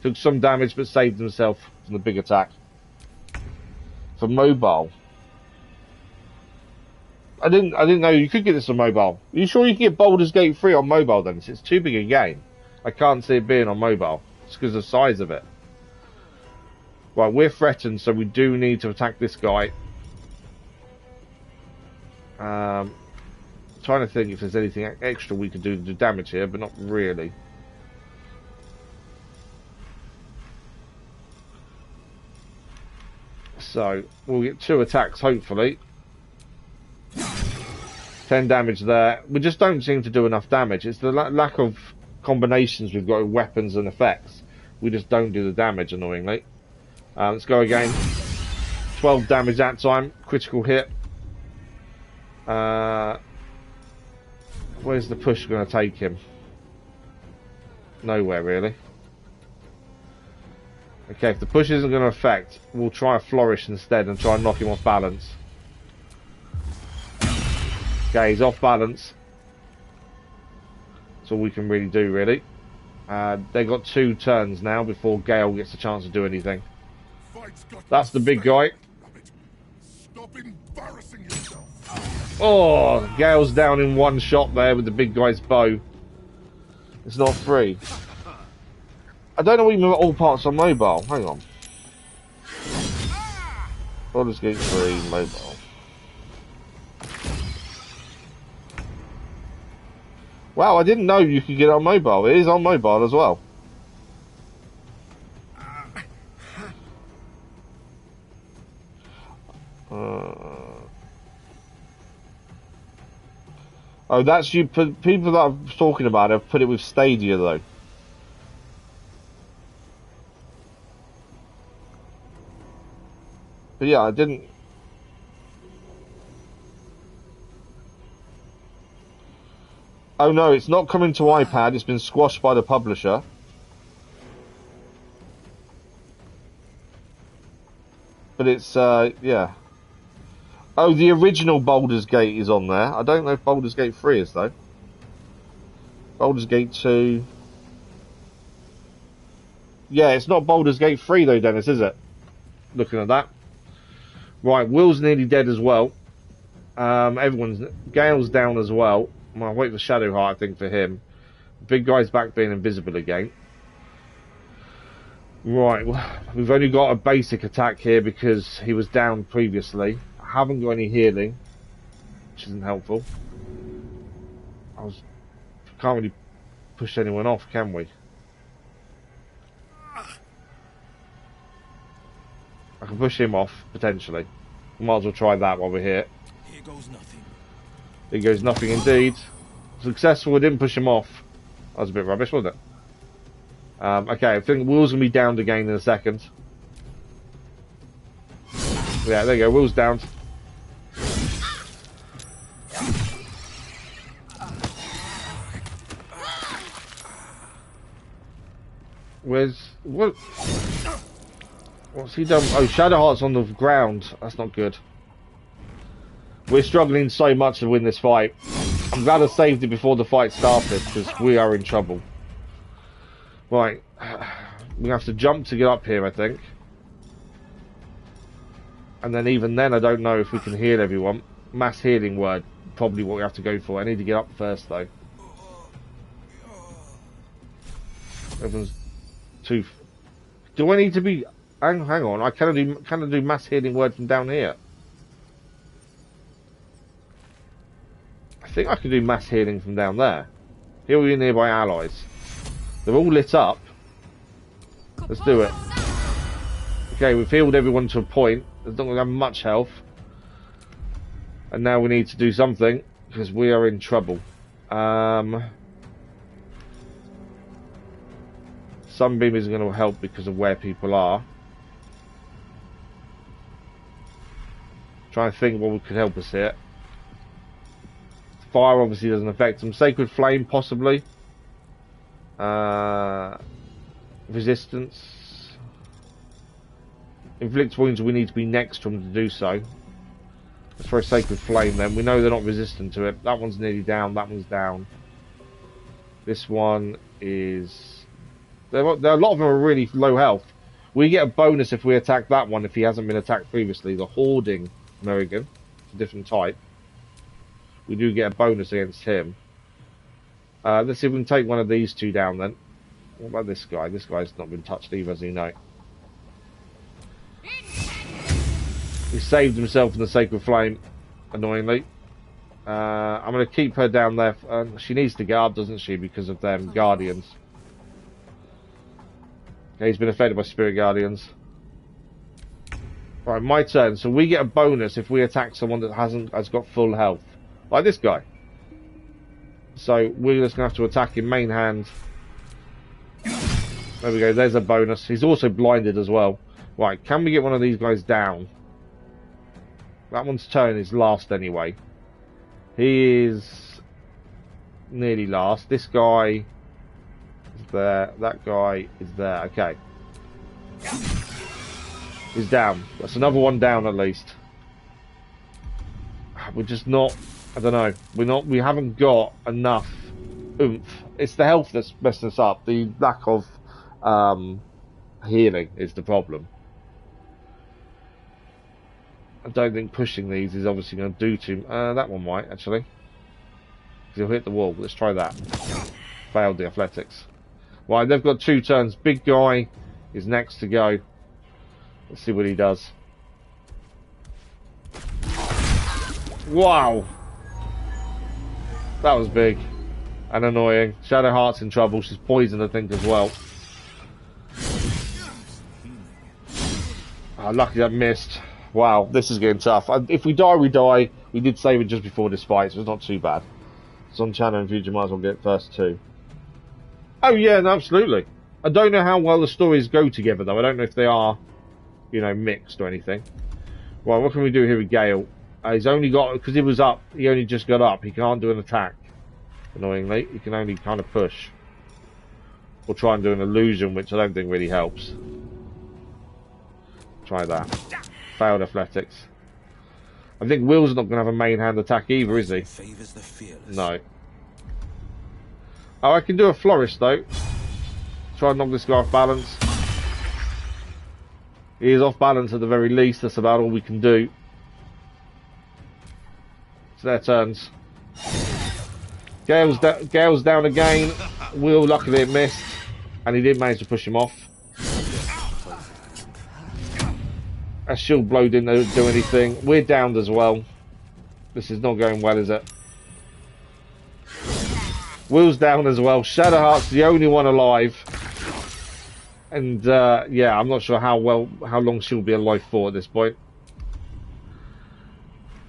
Took some damage but saved himself from the big attack. For mobile. I didn't know you could get this on mobile. Are you sure you can get Baldur's Gate 3 on mobile then? It's too big a game. I can't see it being on mobile. It's because of the size of it. Right, we're threatened, so we do need to attack this guy. Trying to think if there's anything extra we could do to do damage here, but not really. So, we'll get 2 attacks, hopefully. 10 damage there. We just don't seem to do enough damage. It's the lack of combinations we've got with weapons and effects. We just don't do the damage, annoyingly. Let's go again. 12 damage that time. Critical hit. Where's the push going to take him? Nowhere, really. Okay, if the push isn't going to affect, we'll try a flourish instead and try and knock him off balance. Okay, he's off balance. That's all we can really do, really. They've got 2 turns now before Gale gets a chance to do anything. That's the big guy. Stop embarrassing yourself. Oh, Gale's down in 1 shot there with the big guy's bow. It's not free. I don't know even all parts on mobile. Hang on. Baldur's Gate 3 mobile. Wow, I didn't know you could get it on mobile. It is on mobile as well. Oh, that's you. People that I'm talking about have put it with Stadia though. But yeah, I didn't. Oh no, it's not coming to iPad. It's been squashed by the publisher. But it's yeah. Oh, the original Baldur's Gate is on there. I don't know if Baldur's Gate 3 is, though. Baldur's Gate 2. Yeah, it's not Baldur's Gate 3, though, Dennis, is it? Looking at that. Right, Will's nearly dead as well. Gale's down as well. I'll wait for Shadowheart, I think, for him. Big guy's back being invisible again. Right, we've only got a basic attack here because he was down previously. I haven't got any healing, which isn't helpful. Can't really push anyone off, can we? I can push him off, potentially. We might as well try that while we're here. Here goes nothing. Here goes nothing indeed. Successful, we didn't push him off. That was a bit rubbish, wasn't it? Okay, I think Will's going to be downed again in a second. Yeah, there you go, Will's downed. What's he done? Oh, Shadowheart's on the ground. That's not good. We're struggling so much to win this fight. I'm glad I saved it before the fight started, because we are in trouble. Right. We have to jump to get up here, I think. And then even then, I don't know if we can heal everyone. Mass healing word, probably what we have to go for. I need to get up first, though. Everyone's too... Do I need to be... Hang on, I can do mass healing word from down here. I think I can do mass healing from down there. Heal your nearby allies. They're all lit up. Let's do it. Okay, we've healed everyone to a point. They don't have much health. And now we need to do something, because we are in trouble. Sunbeam is going to help because of where people are. Trying to think what could help us here. Fire obviously doesn't affect them. Sacred Flame, possibly. Resistance. Inflict wounds, we need to be next to them to do so. Let's try Sacred Flame then. We know they're not resistant to it. That one's nearly down, that one's down. This one is... a lot of them are really low health. We get a bonus if we attack that one if he hasn't been attacked previously. The Hoarding American, a different type. We do get a bonus against him. Let's see if we can take one of these two down then. What about this guy? This guy's not been touched either, as you know. He saved himself in the Sacred Flame, annoyingly. I'm going to keep her down there. She needs to guard, doesn't she, because of them Guardians. Okay, he's been affected by Spirit Guardians. Right, my turn. So we get a bonus if we attack someone that has got full health. Like this guy. So we're just going to have to attack him main hand. There we go, there's a bonus. He's also blinded as well. Right, can we get one of these guys down? That one's turn is last anyway. He is nearly last. This guy is there. That guy is there. Okay. He's down. That's another one down at least. We're just not... I don't know. We haven't got enough oomph. It's the health that's messing us up. The lack of healing is the problem. I don't think pushing these is obviously going to do too... that one might, actually. He'll hit the wall. Let's try that. Failed the athletics. Right, they've got 2 turns. Big guy is next to go. Let's see what he does. Wow! That was big. And annoying. Shadowheart's in trouble. She's poisoned, I think, as well. Oh, lucky that missed. Wow, this is getting tough. If we die, we die. We did save it just before this fight, so it's not too bad. It's on channel in future, might as well get first 2. Oh yeah, no, absolutely. I don't know how well the stories go together, though. I don't know if they are, you know, mixed or anything. Right, what can we do here with Gale? He's only got... because he was up, he only just got up. He can't do an attack, annoyingly. He can only kind of push. Or try and do an illusion, which I don't think really helps. Try that. Failed athletics. I think Will's not going to have a main hand attack either, is he? No. Oh, I can do a flourish though. Try and knock this guy off balance. He is off balance at the very least. That's about all we can do. It's their turns. Gale's down again. Will luckily it missed, and he did manage to push him off. That shield blow didn't do anything. We're downed as well. This is not going well, is it? Will's down as well. Shadowheart's the only one alive. And yeah, I'm not sure how long she'll be alive for at this point.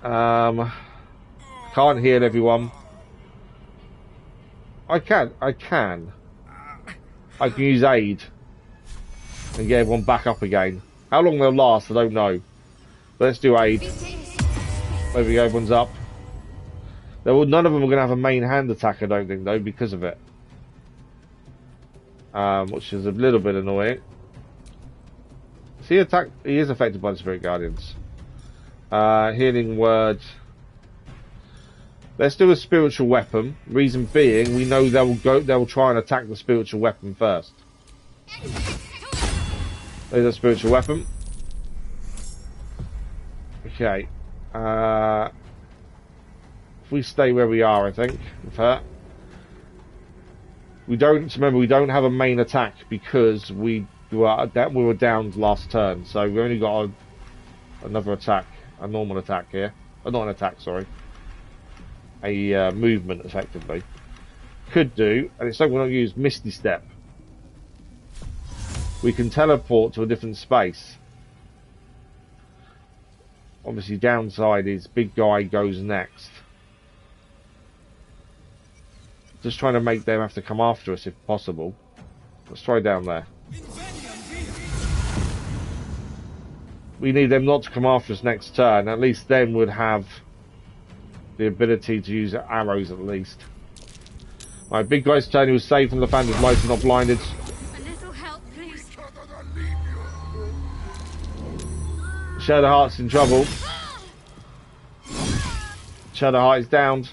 Can't heal everyone. I can use aid and get everyone back up again. How long they'll last, I don't know. But let's do aid. There we go, everyone's up. None of them are going to have a main hand attack, I don't think, though, because of it. Which is a little bit annoying. He is affected by the Spirit Guardians. Healing word. Let's do a spiritual weapon. Reason being, we know they'll try and attack the spiritual weapon first. There's a spiritual weapon. Okay. If we stay where we are, I think, with her. Remember, we don't have a main attack because we were down last turn, so we only got another attack, a normal attack here. Not an attack, sorry. A movement, effectively. Could do, and it's like we're not use Misty Step. We can teleport to a different space. Obviously, downside is big guy goes next. Just trying to make them have to come after us if possible. Let's try down there. We need them not to come after us next turn. At least then we'd have the ability to use arrows at least. Right, big guy's turn. He was saved from the Fander's lights, not blinded. A little help, please. Shadowheart's in trouble. Shadowheart is downed.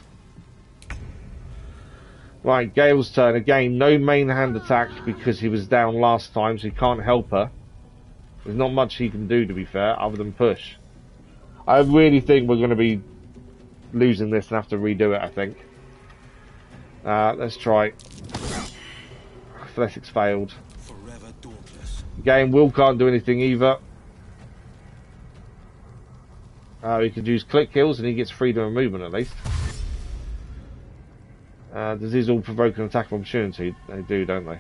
Right, Gale's turn. Again, no main hand attack because he was down last time, so he can't help her. There's not much he can do, to be fair, other than push. I really think we're going to be losing this and have to redo it, I think. Let's try. Athletics failed. Again, Will can't do anything either. He could use click kills and he gets freedom of movement at least. Does these all provoke an attack of opportunity? They do, don't they?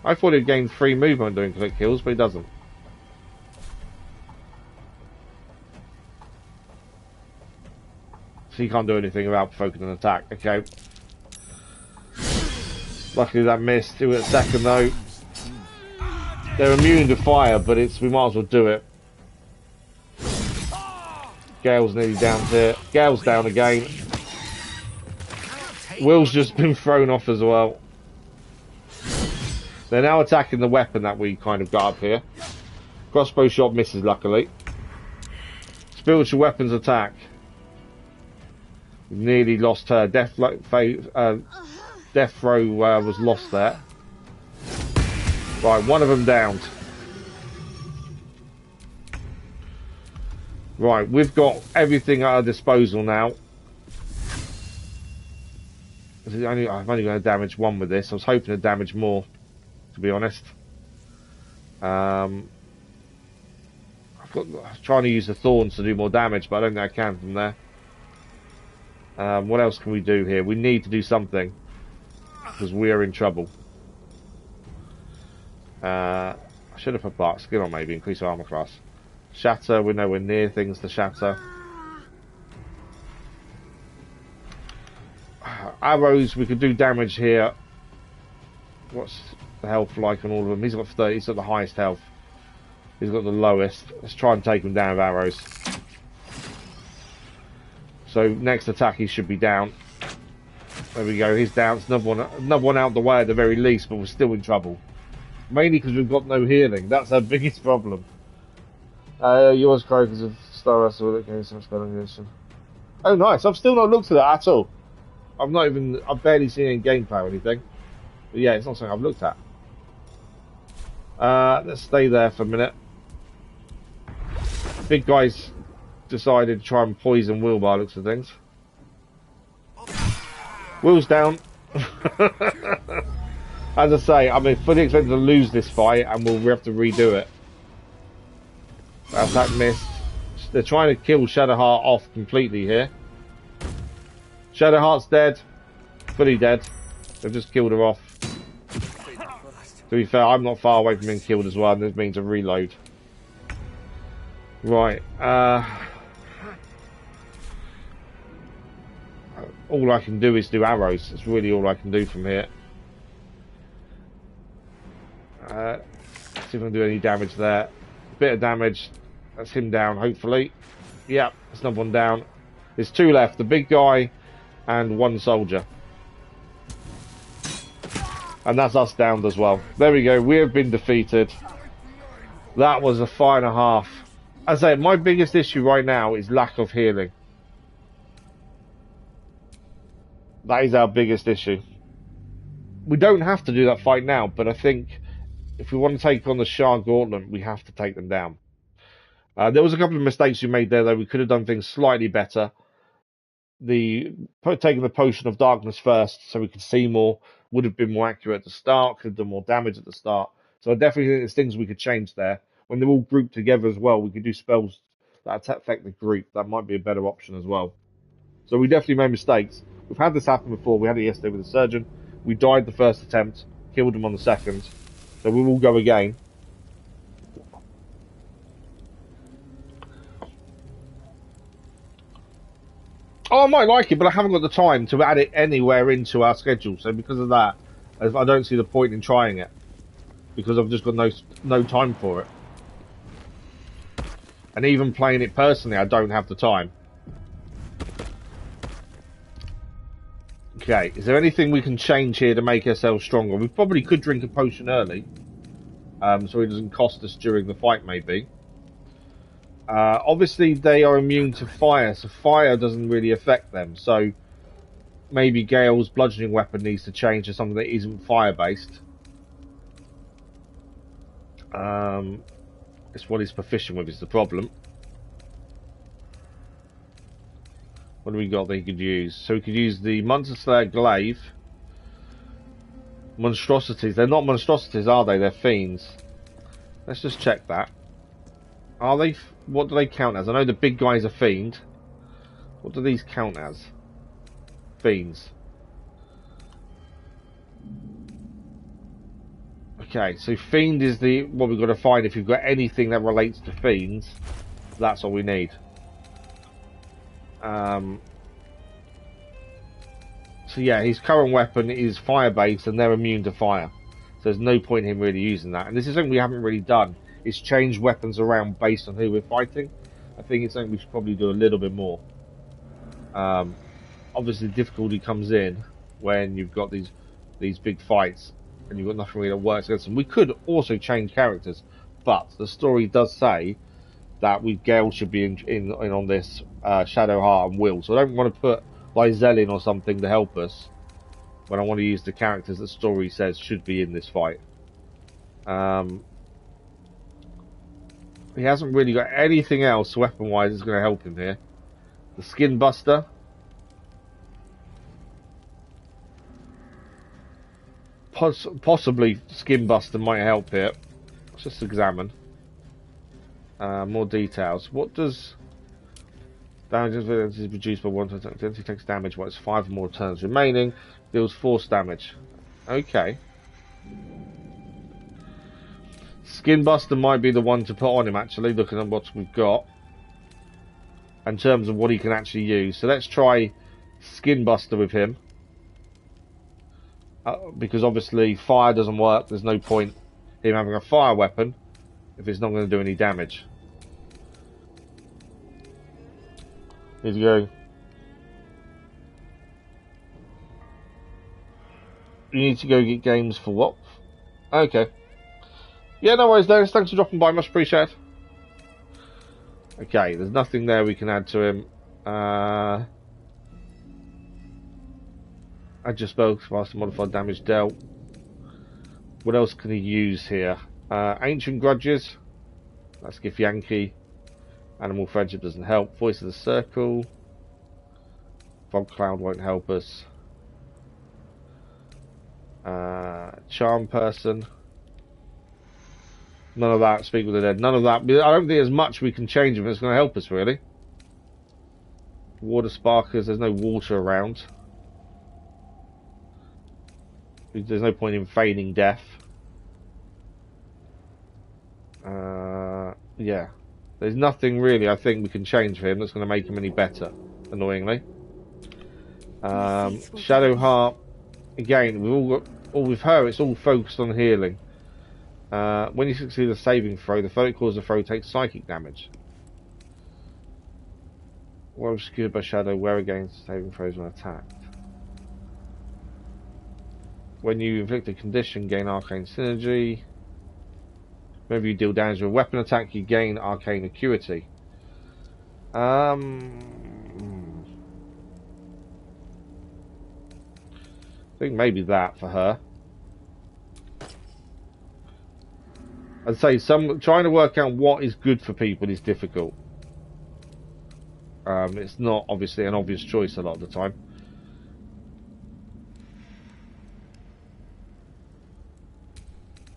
I thought he'd gain free movement doing click kills, but he doesn't. So he can't do anything without provoking an attack. Okay. Luckily that missed. Do it second though. They're immune to fire, but we might as well do it. Gale's nearly down here. Gale's down again. Will's just been thrown off as well. They're now attacking the weapon that we kind of got up here. Crossbow shot misses, luckily. Spiritual weapons attack. We've nearly lost her. Death throw was lost there. Right, one of them downed. Right, we've got everything at our disposal now. I'm only going to damage one with this. I was hoping to damage more, to be honest. I'm trying to use the thorns to do more damage, but I don't think I can from there. What else can we do here? We need to do something, because we are in trouble. I should have put Bark Skin on, maybe, increase our armor class. Shatter, we're nowhere near things to shatter. Arrows, we could do damage here. What's the health like on all of them? He's got 30, he's got the highest health. He's got the lowest. Let's try and take him down with arrows. So next attack he should be down. There we go, he's down. It's another one out the way at the very least, but we're still in trouble. Mainly because we've got no healing. That's our biggest problem. Yours, Crokers of Star Wrestle that gains some spell ignition. Oh nice, I've still not looked at that at all. I've barely seen any gameplay or anything. But yeah, it's not something I've looked at. Let's stay there for a minute. Big guy's decided to try and poison Will by looks of things. Will's down. As I say, I'm fully expected to lose this fight and we'll have to redo it. That missed. They're trying to kill Shadowheart off completely here. Shadowheart's dead. Fully dead. They've just killed her off. To be fair, I'm not far away from being killed as well, and this means a reload. Right. All I can do is do arrows. That's really all I can do from here. Let's see if I can do any damage there. Bit of damage. That's him down, hopefully. Yep, there's another one down. There's two left. The big guy and one soldier. And that's us downed as well. There we go. We have been defeated. That was a 5.5. As I say, my biggest issue right now is lack of healing. That is our biggest issue. We don't have to do that fight now, but I think if we want to take on the Shar Gauntlet, we have to take them down. There was a couple of mistakes we made there, though. We could have done things slightly better. Taking the Potion of Darkness first, so we could see more, would have been more accurate at the start, could have done more damage at the start. So I definitely think there's things we could change there. When they're all grouped together as well, we could do spells that affect the group. That might be a better option as well. So we definitely made mistakes. We've had this happen before. We had it yesterday with the surgeon. We died the first attempt, killed him on the second. So we will go again. Oh, I might like it, but I haven't got the time to add it anywhere into our schedule. So because of that, I don't see the point in trying it because I've just got no time for it. And even playing it personally, I don't have the time. Okay, is there anything we can change here to make ourselves stronger? We probably could drink a potion early, so it doesn't cost us during the fight, maybe. Obviously, they are immune to fire, so fire doesn't really affect them. So maybe Gale's bludgeoning weapon needs to change to something that isn't fire-based. It's what he's proficient with is the problem. What do we got that he could use? So he could use the Monster Slayer Glaive. Monstrosities. They're not monstrosities, are they? They're fiends. Let's just check that. Are they? What do they count as? I know the big guy's a fiend. What do these count as? Fiends. Okay, so fiend is the what we've got to find. If you've got anything that relates to fiends, that's all we need. So yeah, his current weapon is fire-based, and they're immune to fire. So there's no point in him really using that. And this is something we haven't really done. Is change weapons around based on who we're fighting. I think it's something we should probably do a little bit more. Obviously, difficulty comes in when you've got these big fights, and you've got nothing really that works against them. We could also change characters, but the story does say that Gale should be in on this Shadow Heart and Will. So I don't want to put Lysel in or something to help us when I want to use the characters that story says should be in this fight. He hasn't really got anything else weapon-wise that's going to help him here. The Skin Buster. Possibly Skin Buster might help here. Let's just examine. More details. What does damage is reduced by 1 turn? Identity takes damage while it's 5 more turns remaining. Deals force damage. Okay. Skin Buster might be the one to put on him, actually, looking at what we've got in terms of what he can actually use. So let's try Skin Buster with him. Because obviously fire doesn't work. There's no point him having a fire weapon if it's not going to do any damage. Need to go. You need to go get games for what? Okay. Yeah, no worries, Dennis. Thanks for dropping by. Much appreciated. Okay, there's nothing there we can add to him. I just spoke faster modified damage dealt. What else can he use here? Ancient Grudges. That's Gif Yankee. Animal Friendship doesn't help. Voice of the Circle. Fog Cloud won't help us. Charm Person. None of that. Speak with the Dead. None of that. I don't think there's much we can change if it's going to help us, really. Water Sparkers. There's no water around. There's no point in feigning death. Yeah. There's nothing really I think we can change for him that's going to make him any better, annoyingly. Shadow Heart. Again, we've all got... Or with her, it's all focused on healing. When you succeed a saving throw, the foe that causes the throw takes psychic damage. While obscured by shadow, wear against saving throws when attacked. When you inflict a condition, gain arcane synergy. Whenever you deal damage with a weapon attack, you gain arcane acuity. I think maybe that for her. I'd say trying to work out what is good for people is difficult. It's not obviously an obvious choice a lot of the time.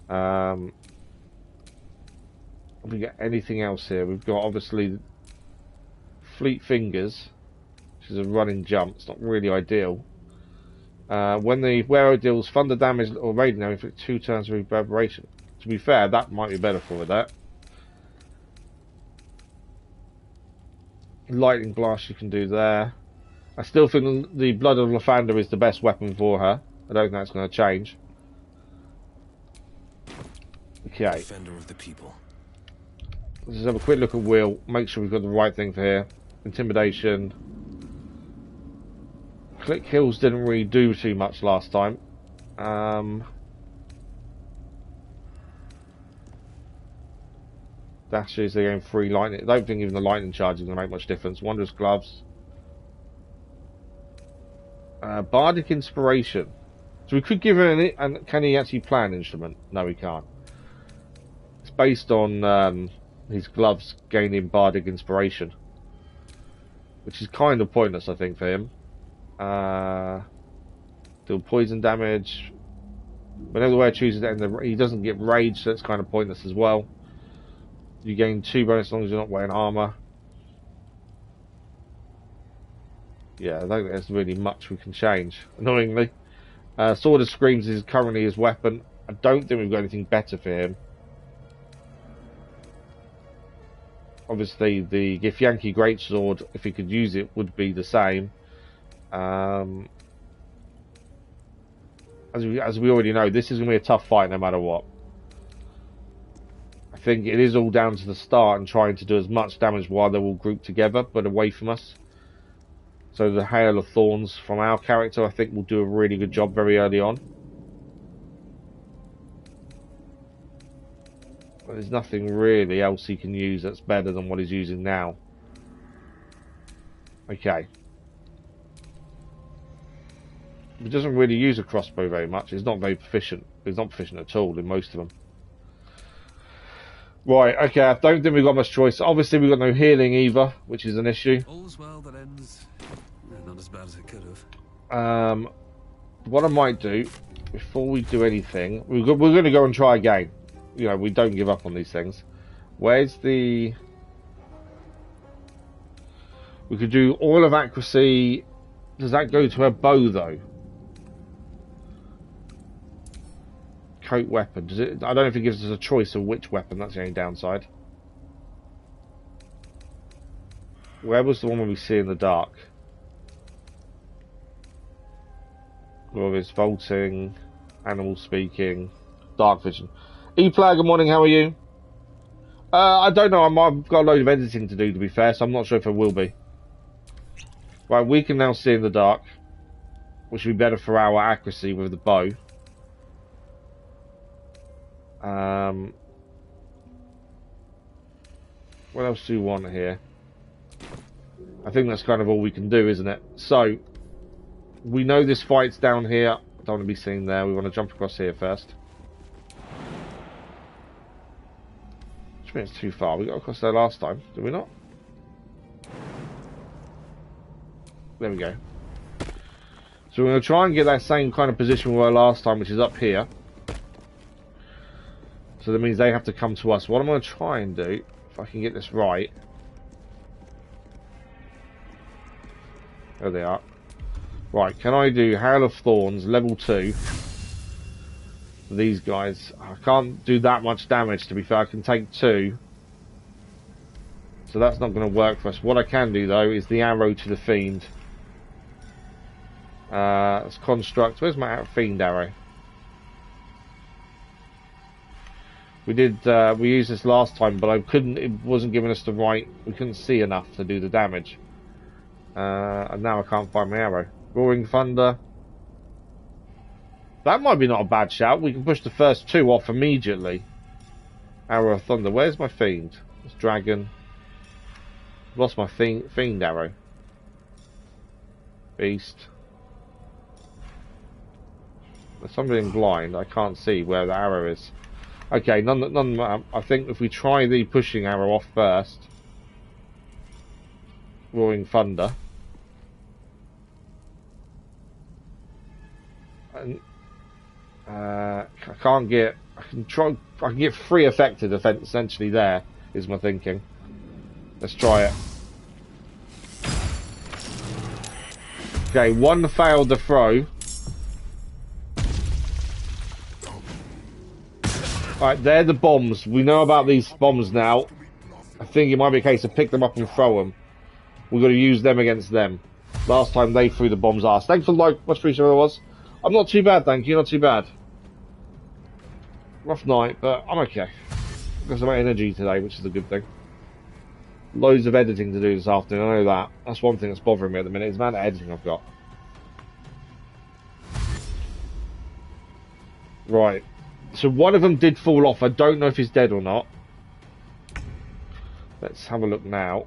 Have we got anything else here? We've got obviously Fleet Fingers, which is a running jump. It's not really ideal. When the wearer deals thunder damage or radiant damage, inflict 2 turns of reverberation. To be fair, that might be better for that. Lightning Blast you can do there. I still think the Blood of Lathander is the best weapon for her. I don't think that's going to change. Okay. Defender of the people. Let's just have a quick look at Will. Make sure we've got the right thing for here. Intimidation. Click kills didn't really do too much last time. Dashes, they're going free lightning. I don't think even the lightning charge is going to make much difference. Wondrous gloves. Bardic inspiration. So we could give her and can he actually play an instrument? No, he can't. It's based on his gloves gaining bardic inspiration, which is kind of pointless, I think, for him. Deal poison damage. Whenever the wearer chooses to end he doesn't get rage, so it's kind of pointless as well. You gain 2 bonus as long as you're not wearing armor. Yeah, I don't think there's really much we can change, annoyingly. Sword of Screams is currently his weapon. I don't think we've got anything better for him. Obviously, the Githyanki Greatsword, if he could use it, would be the same. As we already know, this is going to be a tough fight no matter what. I think it is all down to the start and trying to do as much damage while they're all grouped together, but away from us. So the Hail of Thorns from our character, I think, will do a really good job very early on. But there's nothing really else he can use that's better than what he's using now. Okay. He doesn't really use a crossbow very much. He's not very proficient. He's not proficient at all in most of them. Right, okay, I don't think we've got much choice. Obviously, we've got no healing either, which is an issue. All's well that ends not as bad as it could have. What I might do, before we do anything, we're going to go and try again. You know, we don't give up on these things. Where's the... We could do all of accuracy. Does that go to her bow, though? Coat weapon. Does it? I don't know if it gives us a choice of which weapon. That's the only downside. Where was the one we see in the dark? Well, it's vaulting, animal speaking, dark vision. E-Player, good morning. How are you? I don't know. I've got a load of editing to do, to be fair, so I'm not sure if it will be. Right, we can now see in the dark, which would be better for our accuracy with the bow. What else do you want here? I think that's kind of all we can do, isn't it? So, we know this fight's down here. Don't want to be seen there. We want to jump across here first. Which means it's too far. We got across there last time, did we not? There we go. So we're going to try and get that same kind of position we were last time, which is up here. So that means they have to come to us. What I'm going to try and do, if I can get this right. There they are. Right, can I do Hail of Thorns, level 2. For these guys. I can't do that much damage, to be fair. I can take 2. So that's not going to work for us. What I can do, though, is the arrow to the Fiend. Let's construct. Where's my Fiend arrow? We did. We used this last time, but I couldn't. It wasn't giving us the right. We couldn't see enough to do the damage. And now I can't find my arrow. Roaring Thunder. That might be not a bad shout. We can push the first 2 off immediately. Arrow of Thunder. Where's my Fiend? It's Dragon. Lost my Fiend arrow. Beast. There's something blind. I can't see where the arrow is. Okay, none. I think if we try the pushing arrow off first, Roaring Thunder, and I can't get. I can get 3 affected essentially. There is my thinking. Let's try it. Okay, 1 failed the throw. Right, they're the bombs. We know about these bombs now. I think it might be a case of pick them up and throw them. We've got to use them against them. Last time they threw the bombs at us. Thanks for the like, much appreciated it was. I'm not too bad, thank you, not too bad. Rough night, but I'm okay. Got some energy today, which is a good thing. Loads of editing to do this afternoon, I know that. That's one thing that's bothering me at the minute, is the amount of editing I've got. Right. So one of them did fall off. I don't know if he's dead or not. Let's have a look now.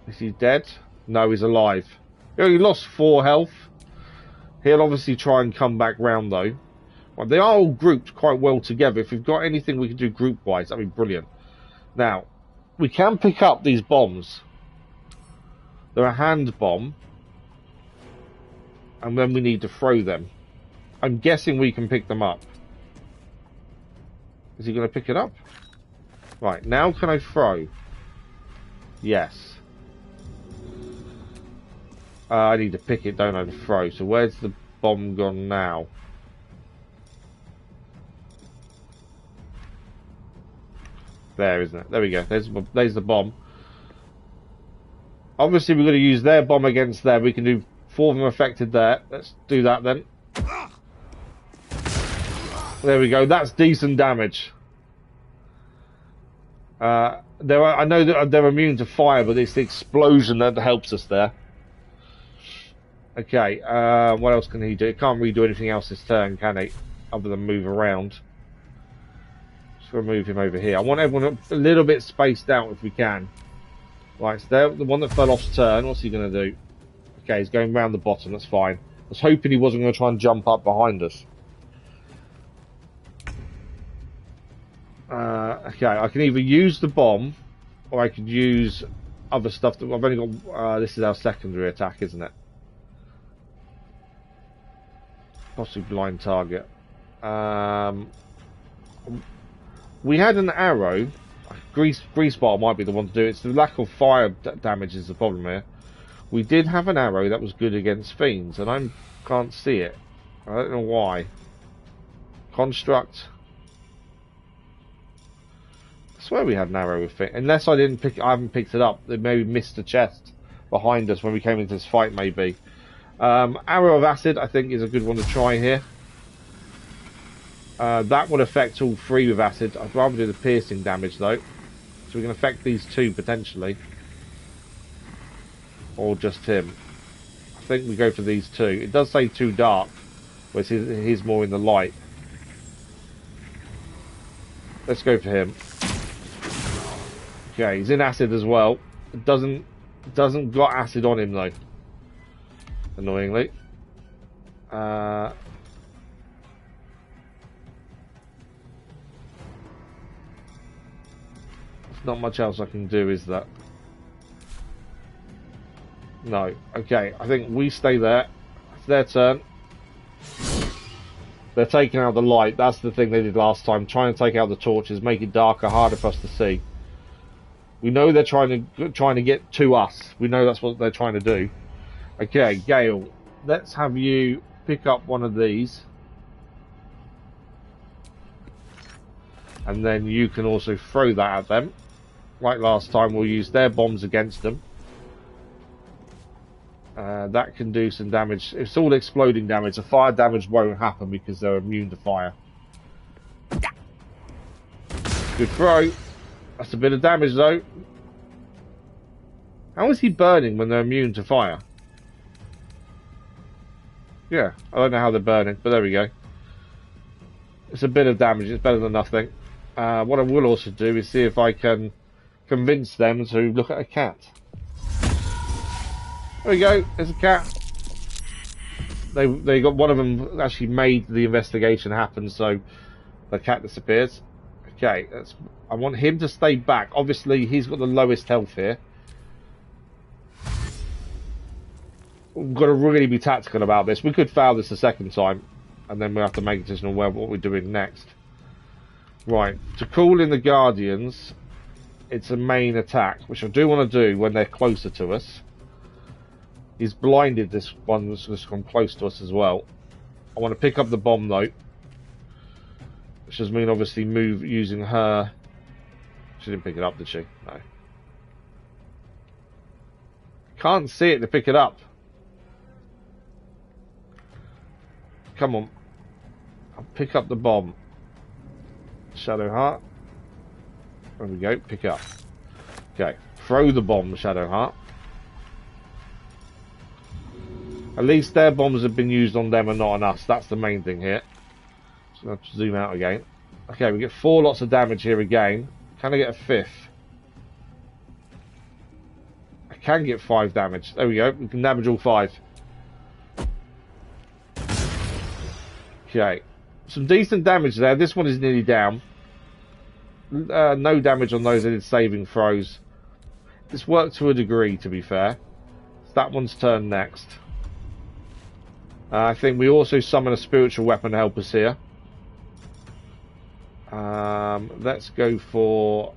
Is he dead? No, he's alive. He only lost 4 health. He'll obviously try and come back round though. Well, they are all grouped quite well together. If we've got anything we can do group-wise, that'd be brilliant. Now, we can pick up these bombs. They're a hand bomb. And then we need to throw them. I'm guessing we can pick them up. Is he going to pick it up? Right, now can I throw? Yes. I need to pick it, don't I, to throw. So where's the bomb gone now? There, isn't it? There we go. There's the bomb. Obviously, we're going to use their bomb against them. We can do 4 of them affected there. Let's do that then. There we go. That's decent damage. I know that they're immune to fire, but it's the explosion that helps us there. Okay. What else can he do? He can't really do anything else this turn, can he? Other than move around. Just gonna move him over here. I want everyone a little bit spaced out if we can. Right. So the one that fell off's turn. What's he gonna do? Okay, he's going round the bottom. That's fine. I was hoping he wasn't going to try and jump up behind us. Okay, I can either use the bomb, or I could use other stuff. That I've only got. This is our secondary attack, isn't it? Possibly blind target. We had an arrow. Grease bottle might be the one to do it. It's the lack of fire damage is the problem here. We did have an arrow that was good against fiends, and I can't see it. I don't know why. Construct. I swear we had an arrow with it. Unless I haven't picked it up. They maybe missed the chest behind us when we came into this fight, maybe. Arrow of acid, I think, is a good one to try here. That would affect all 3 with acid. I'd rather do the piercing damage though. So we can affect these 2 potentially. Or just him. I think we go for these 2. It does say too dark. Whereas he's more in the light. Let's go for him. Okay, he's in acid as well. It doesn't got acid on him though. Annoyingly. There's not much else I can do, is that? No. Okay, I think we stay there. It's their turn. They're taking out the light. That's the thing they did last time. Trying to take out the torches, make it darker, harder for us to see. We know they're trying to get to us. We know that's what they're trying to do. Okay, Gale, let's have you pick up one of these. And then you can also throw that at them. Like last time, we'll use their bombs against them. That can do some damage. It's all exploding damage. The fire damage won't happen because they're immune to fire. Good throw. That's a bit of damage though. How is he burning when they're immune to fire? Yeah, I don't know how they're burning, but there we go. It's a bit of damage. It's better than nothing. What I will also do is see if I can convince them to look at a cat. There we go. There's a cat. They got one of them actually made the investigation happen, so the cat disappears. Okay, I want him to stay back. Obviously, he's got the lowest health here. We've got to really be tactical about this. We could fail this a second time, and then we'll have to make a decision on what we're doing next. Right, to call in the Guardians, it's a main attack, which I do want to do when they're closer to us. He's blinded this one that's just come close to us as well. I want to pick up the bomb though. Which does mean obviously move using her. She didn't pick it up, did she? No. Can't see it to pick it up. come on. I'll pick up the bomb. Shadow Heart. There we go, pick up. Okay, throw the bomb, Shadow Heart. At least their bombs have been used on them and not on us. That's the main thing here. So I have to zoom out again. Okay, we get 4 lots of damage here again. Can I get a 5th? I can get 5 damage. There we go. We can damage all 5. Okay. Some decent damage there. This one is nearly down. No damage on those that did saving throws. This worked to a degree, to be fair. It's that one's turn next. I think we also summon a spiritual weapon to help us here. Let's go for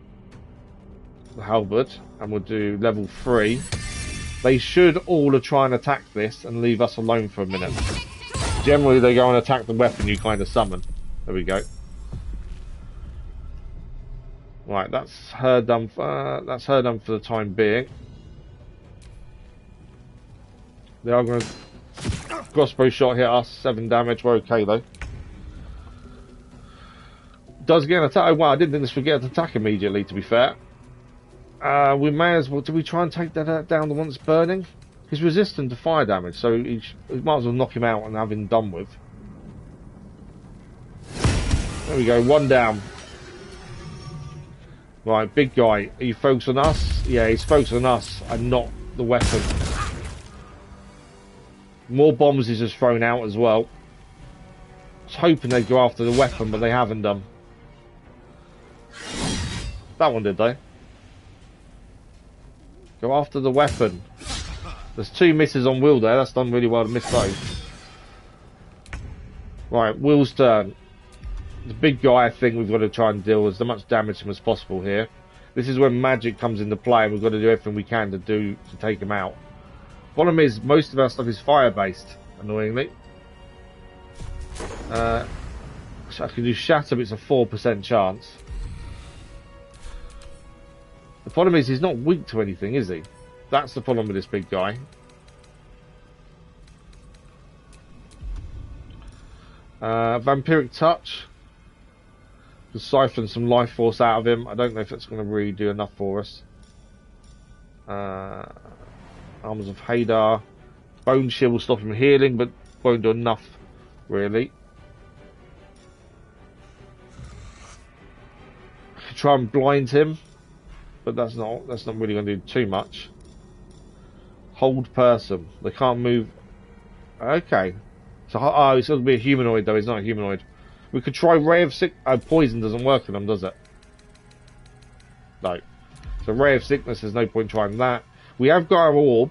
the halberd, and we'll do level 3. They should all try and attack this and leave us alone for a minute. Generally, they go and attack the weapon you kind of summon. There we go. Right, that's her done. That's her done for the time being. They are going to crossbow shot hit us. 7 damage. We're okay though. Does get an attack. Oh, wow, I didn't think this would get an attack immediately. To be fair, we may as well. Do we try and take that down the one that's burning? He's resistant to fire damage, so we might as well knock him out and have him done with. There we go. 1 down. Right, big guy. Are you focused on us? Yeah, he's focused on us and not the weapon. More bombs he's just thrown out as well. I was hoping they'd go after the weapon, but they haven't done. That one did, though. Go after the weapon. There's 2 misses on Will there. That's done really well to miss those. Right, Will's turn. The big guy, I think we've got to try and deal with as much damage to him as possible here. This is when magic comes into play, and we've got to do everything we can to take him out. Problem is, most of our stuff is fire-based, annoyingly. So I can do Shatter, but it's a 4% chance. The problem is, he's not weak to anything, is he? That's the problem with this big guy. Vampiric Touch. To siphon some life force out of him. I don't know if that's going to really do enough for us. Arms of Hadar. Bone Shield will stop him healing, but won't do enough, really. I could try and blind him, but that's not really going to do too much. Hold person. They can't move. Okay. So, it's going to be a humanoid, though. He's not a humanoid. We could try Ray of Sickness. Oh, poison doesn't work on them, does it? No. So Ray of Sickness, there's no point trying that. We have got our orb.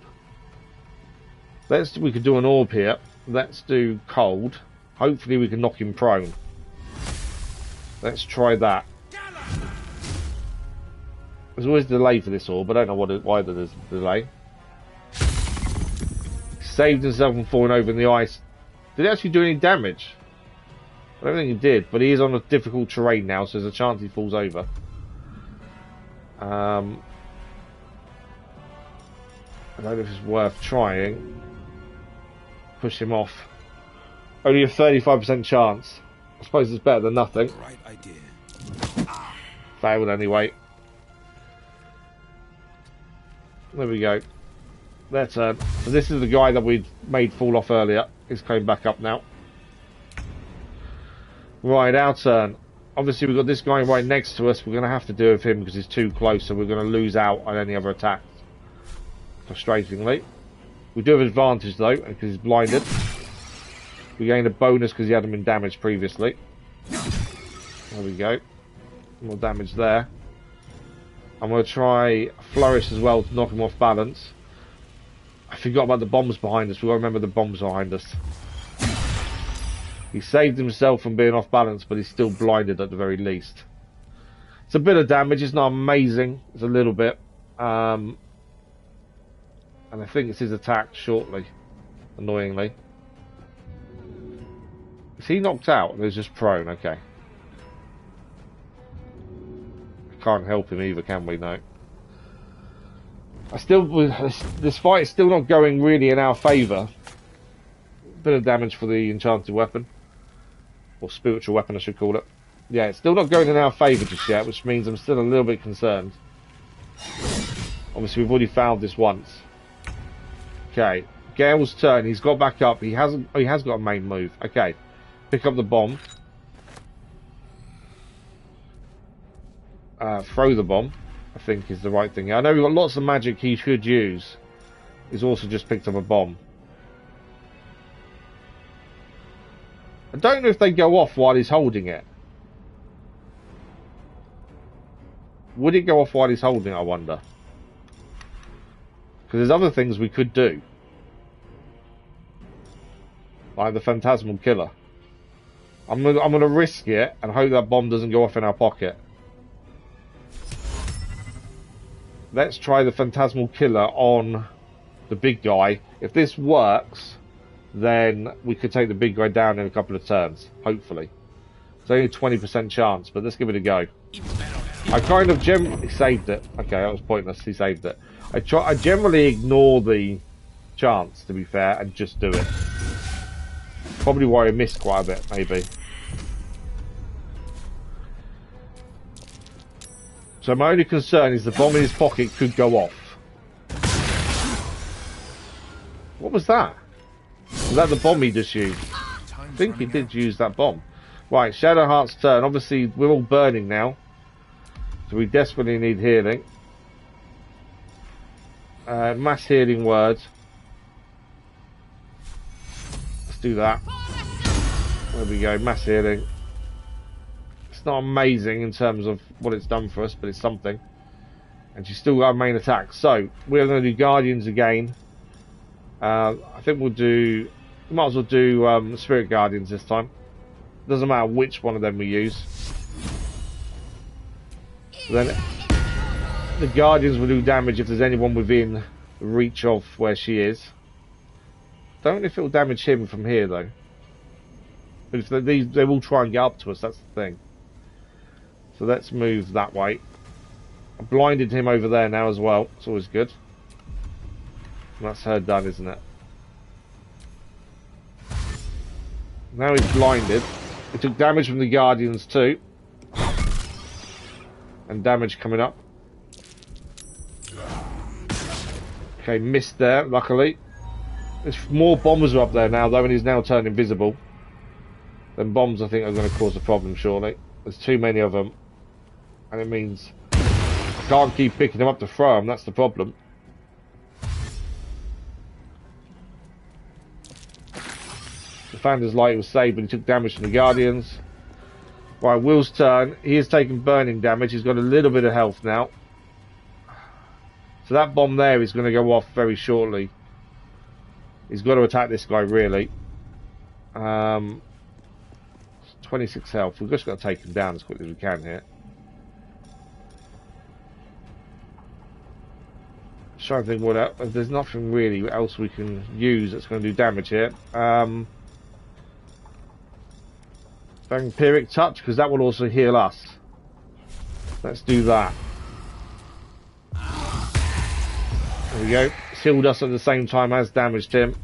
We could do an orb here. Let's do cold. Hopefully we can knock him prone. Let's try that. There's always a delay for this orb. I don't know why there's a delay. Saved himself from falling over in the ice. Did it actually do any damage? I don't think he did, but he is on a difficult terrain now, so there's a chance he falls over. I don't know if it's worth trying. Push him off. Only a 35% chance. I suppose it's better than nothing. Right idea. Failed anyway. There we go. Their turn. So this is the guy that we'd made fall off earlier. He's coming back up now. Right, our turn. Obviously we've got this guy right next to us. We're going to have to deal with him because he's too close, so we're going to lose out on any other attacks. Frustratingly. We do have advantage though, because he's blinded. We gain a bonus because he hadn't been damaged previously. There we go. More damage there. I'm going to try Flourish as well to knock him off balance. I forgot about the bombs behind us. We've got to remember the bombs behind us. He saved himself from being off balance, but he's still blinded at the very least. It's a bit of damage. It's not amazing. It's a little bit. And I think it's his attack shortly. Annoyingly. Is he knocked out? Or is just prone? Okay. Can't help him either, can we? No. This fight is still not going really in our favour. Bit of damage for the enchanted weapon. Or spiritual weapon, I should call it. Yeah, it's still not going in our favour just yet, which means I'm still a little bit concerned. Obviously, we've already found this once. Okay, Gale's turn. He's got back up. He has got a main move. Okay, pick up the bomb. Throw the bomb, I think is the right thing. I know we've got lots of magic he should use. He's also just picked up a bomb. I don't know if they go off while he's holding it. Would it go off while he's holding it, I wonder? Because there's other things we could do. Like the Phantasmal Killer. I'm gonna risk it and hope that bomb doesn't go off in our pocket. Let's try the Phantasmal Killer on the big guy. If this works, then we could take the big guy down in a couple of turns. Hopefully. It's only a 20% chance, but let's give it a go. I kind of generally saved it. Okay, that was pointless. He saved it. I generally ignore the chance, to be fair, and just do it. Probably why I missed quite a bit, maybe. So my only concern is the bomb in his pocket could go off. What was that? Was that the bomb he just used? I think he did use that bomb. Right, Shadowheart's turn. Obviously, we're all burning now. So we desperately need healing. Mass healing word. Let's do that. There we go, mass healing. It's not amazing in terms of what it's done for us, but it's something. And she's still got a main attack. So, we're going to do Guardians again. I think we'll do... We might as well do Spirit Guardians this time. Doesn't matter which one of them we use. Then the Guardians will do damage if there's anyone within reach of where she is. Don't know if it'll damage him from here though. But if they will try and get up to us, that's the thing. So let's move that way. I blinded him over there now as well. It's always good. And that's her done, isn't it? Now he's blinded. He took damage from the Guardians too. And damage coming up. Okay, missed there, luckily. There's more bombers are up there now though, and he's now turned invisible. Then bombs I think are going to cause a problem surely. There's too many of them. And it means I can't keep picking them up to throw them, that's the problem. Defender's light was saved, but he took damage from the Guardians. Right, Will's turn. He has taken burning damage. He's got a little bit of health now. So that bomb there is going to go off very shortly. He's got to attack this guy, really. 26 health. We've just got to take him down as quickly as we can here. Just trying to think what else. There's nothing really else we can use that's going to do damage here. Vampiric Touch, because that will also heal us. Let's do that. There we go. It's healed us at the same time as damaged him.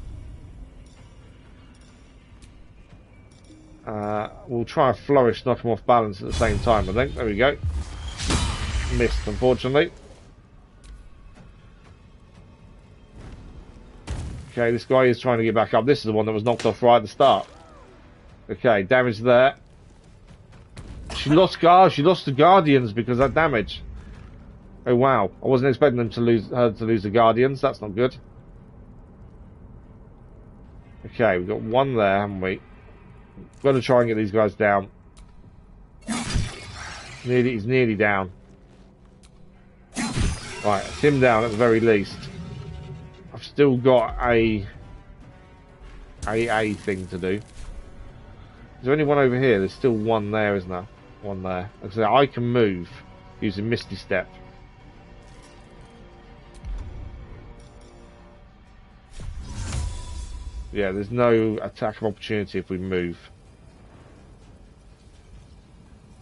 We'll try a flourish, knock him off balance at the same time, I think. There we go. Missed, unfortunately. Okay, this guy is trying to get back up. This is the one that was knocked off right at the start. Okay, damage there. She lost the Guardians because of that damage. Oh wow, I wasn't expecting them to lose the Guardians. That's not good. Okay, we've got one there, haven't we? We've got to try and get these guys down. He's nearly down. Right, it's him down at the very least. I've still got a thing to do. Is there only one over here? There's still one there, isn't there? One there. So I can move using Misty Step. Yeah, there's no attack of opportunity if we move.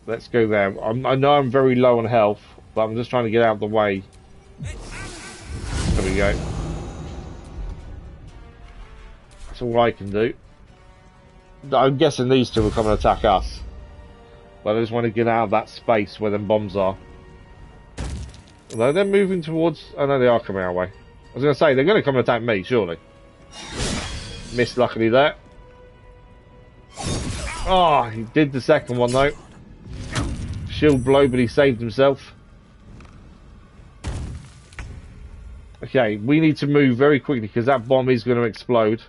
Let's go there. I know I'm very low on health, but I'm just trying to get out of the way. There we go. That's all I can do. I'm guessing these two will come and attack us. But I just want to get out of that space where them bombs are. Although they're moving towards... Oh no, they are coming our way. I was going to say, they're going to come and attack me, surely. Missed luckily there. Oh, he did the second one though. Shield blow, but he saved himself. Okay, we need to move very quickly because that bomb is going to explode.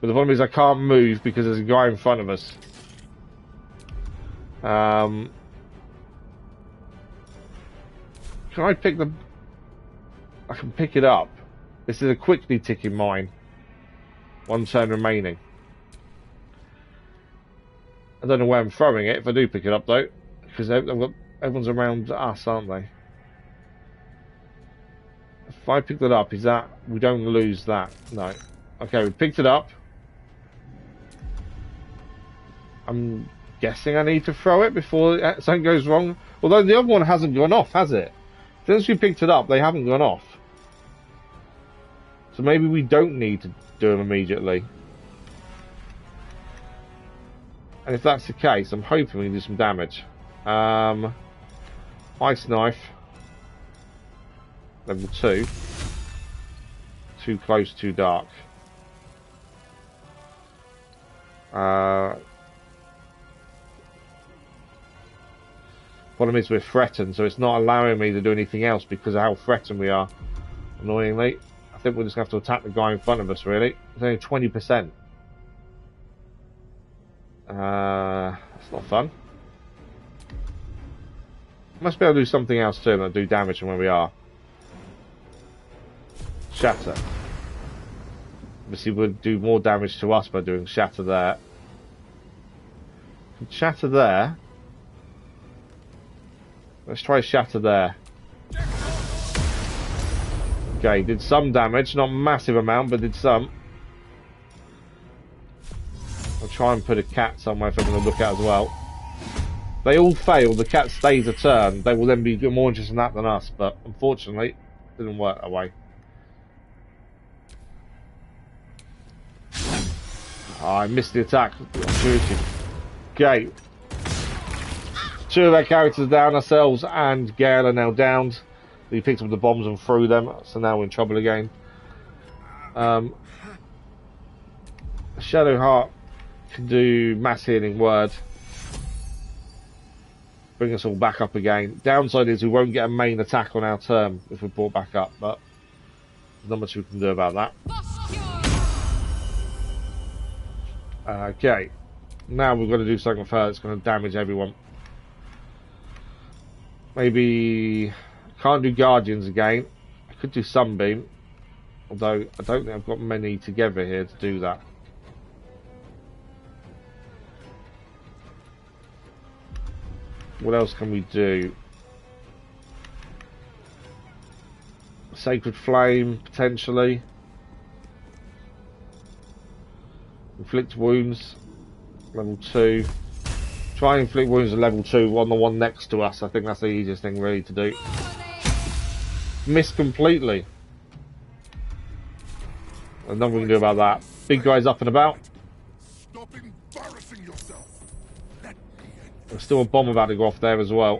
But the problem is I can't move because there's a guy in front of us. Can I pick the... I can pick it up. This is a quickly ticking mine. 1 turn remaining. I don't know where I'm throwing it if I do pick it up though. Because everyone's around us, aren't they? If I pick that up, is that... We don't lose that. No. Okay, we picked it up. I'm guessing I need to throw it before something goes wrong. Although the other one hasn't gone off, has it? Since we picked it up, they haven't gone off. So maybe we don't need to do them immediately. And if that's the case, I'm hoping we can do some damage. Ice knife. Level 2. Too close, too dark. Problem is we're threatened, so it's not allowing me to do anything else because of how threatened we are. Annoyingly. I think we're just going to have to attack the guy in front of us, really. It's only 20%. That's not fun. Must be able to do something else too that do damage from where we are. Shatter. Obviously would do more damage to us by doing shatter there. Shatter there. Let's try shatter there. Okay, did some damage, not massive amount, but did some. I'll try and put a cat somewhere if I'm going to look at as well. They all fail, the cat stays a turn. They will then be more interested in that than us, but unfortunately, it didn't work that way. Oh, I missed the attack. Okay. 2 of our characters down, ourselves and Gale are now downed. He picked up the bombs and threw them, so now we're in trouble again. Shadow Heart can do mass healing word. Bring us all back up again. Downside is we won't get a main attack on our turn if we're brought back up, but there's not much we can do about that. Okay. Now we've got to do something with her that's going to damage everyone. Maybe... Can't do Guardians again. I could do Sunbeam. Although, I don't think I've got many together here to do that. What else can we do? Sacred Flame, potentially. Inflict Wounds, level 2. Try and inflict wounds at level 2 on the one next to us. I think that's the easiest thing really to do. Missed completely. There's nothing we can do about that. Big guy's up and about. Stop embarrassing yourself. There's still a bomb about to go off there as well.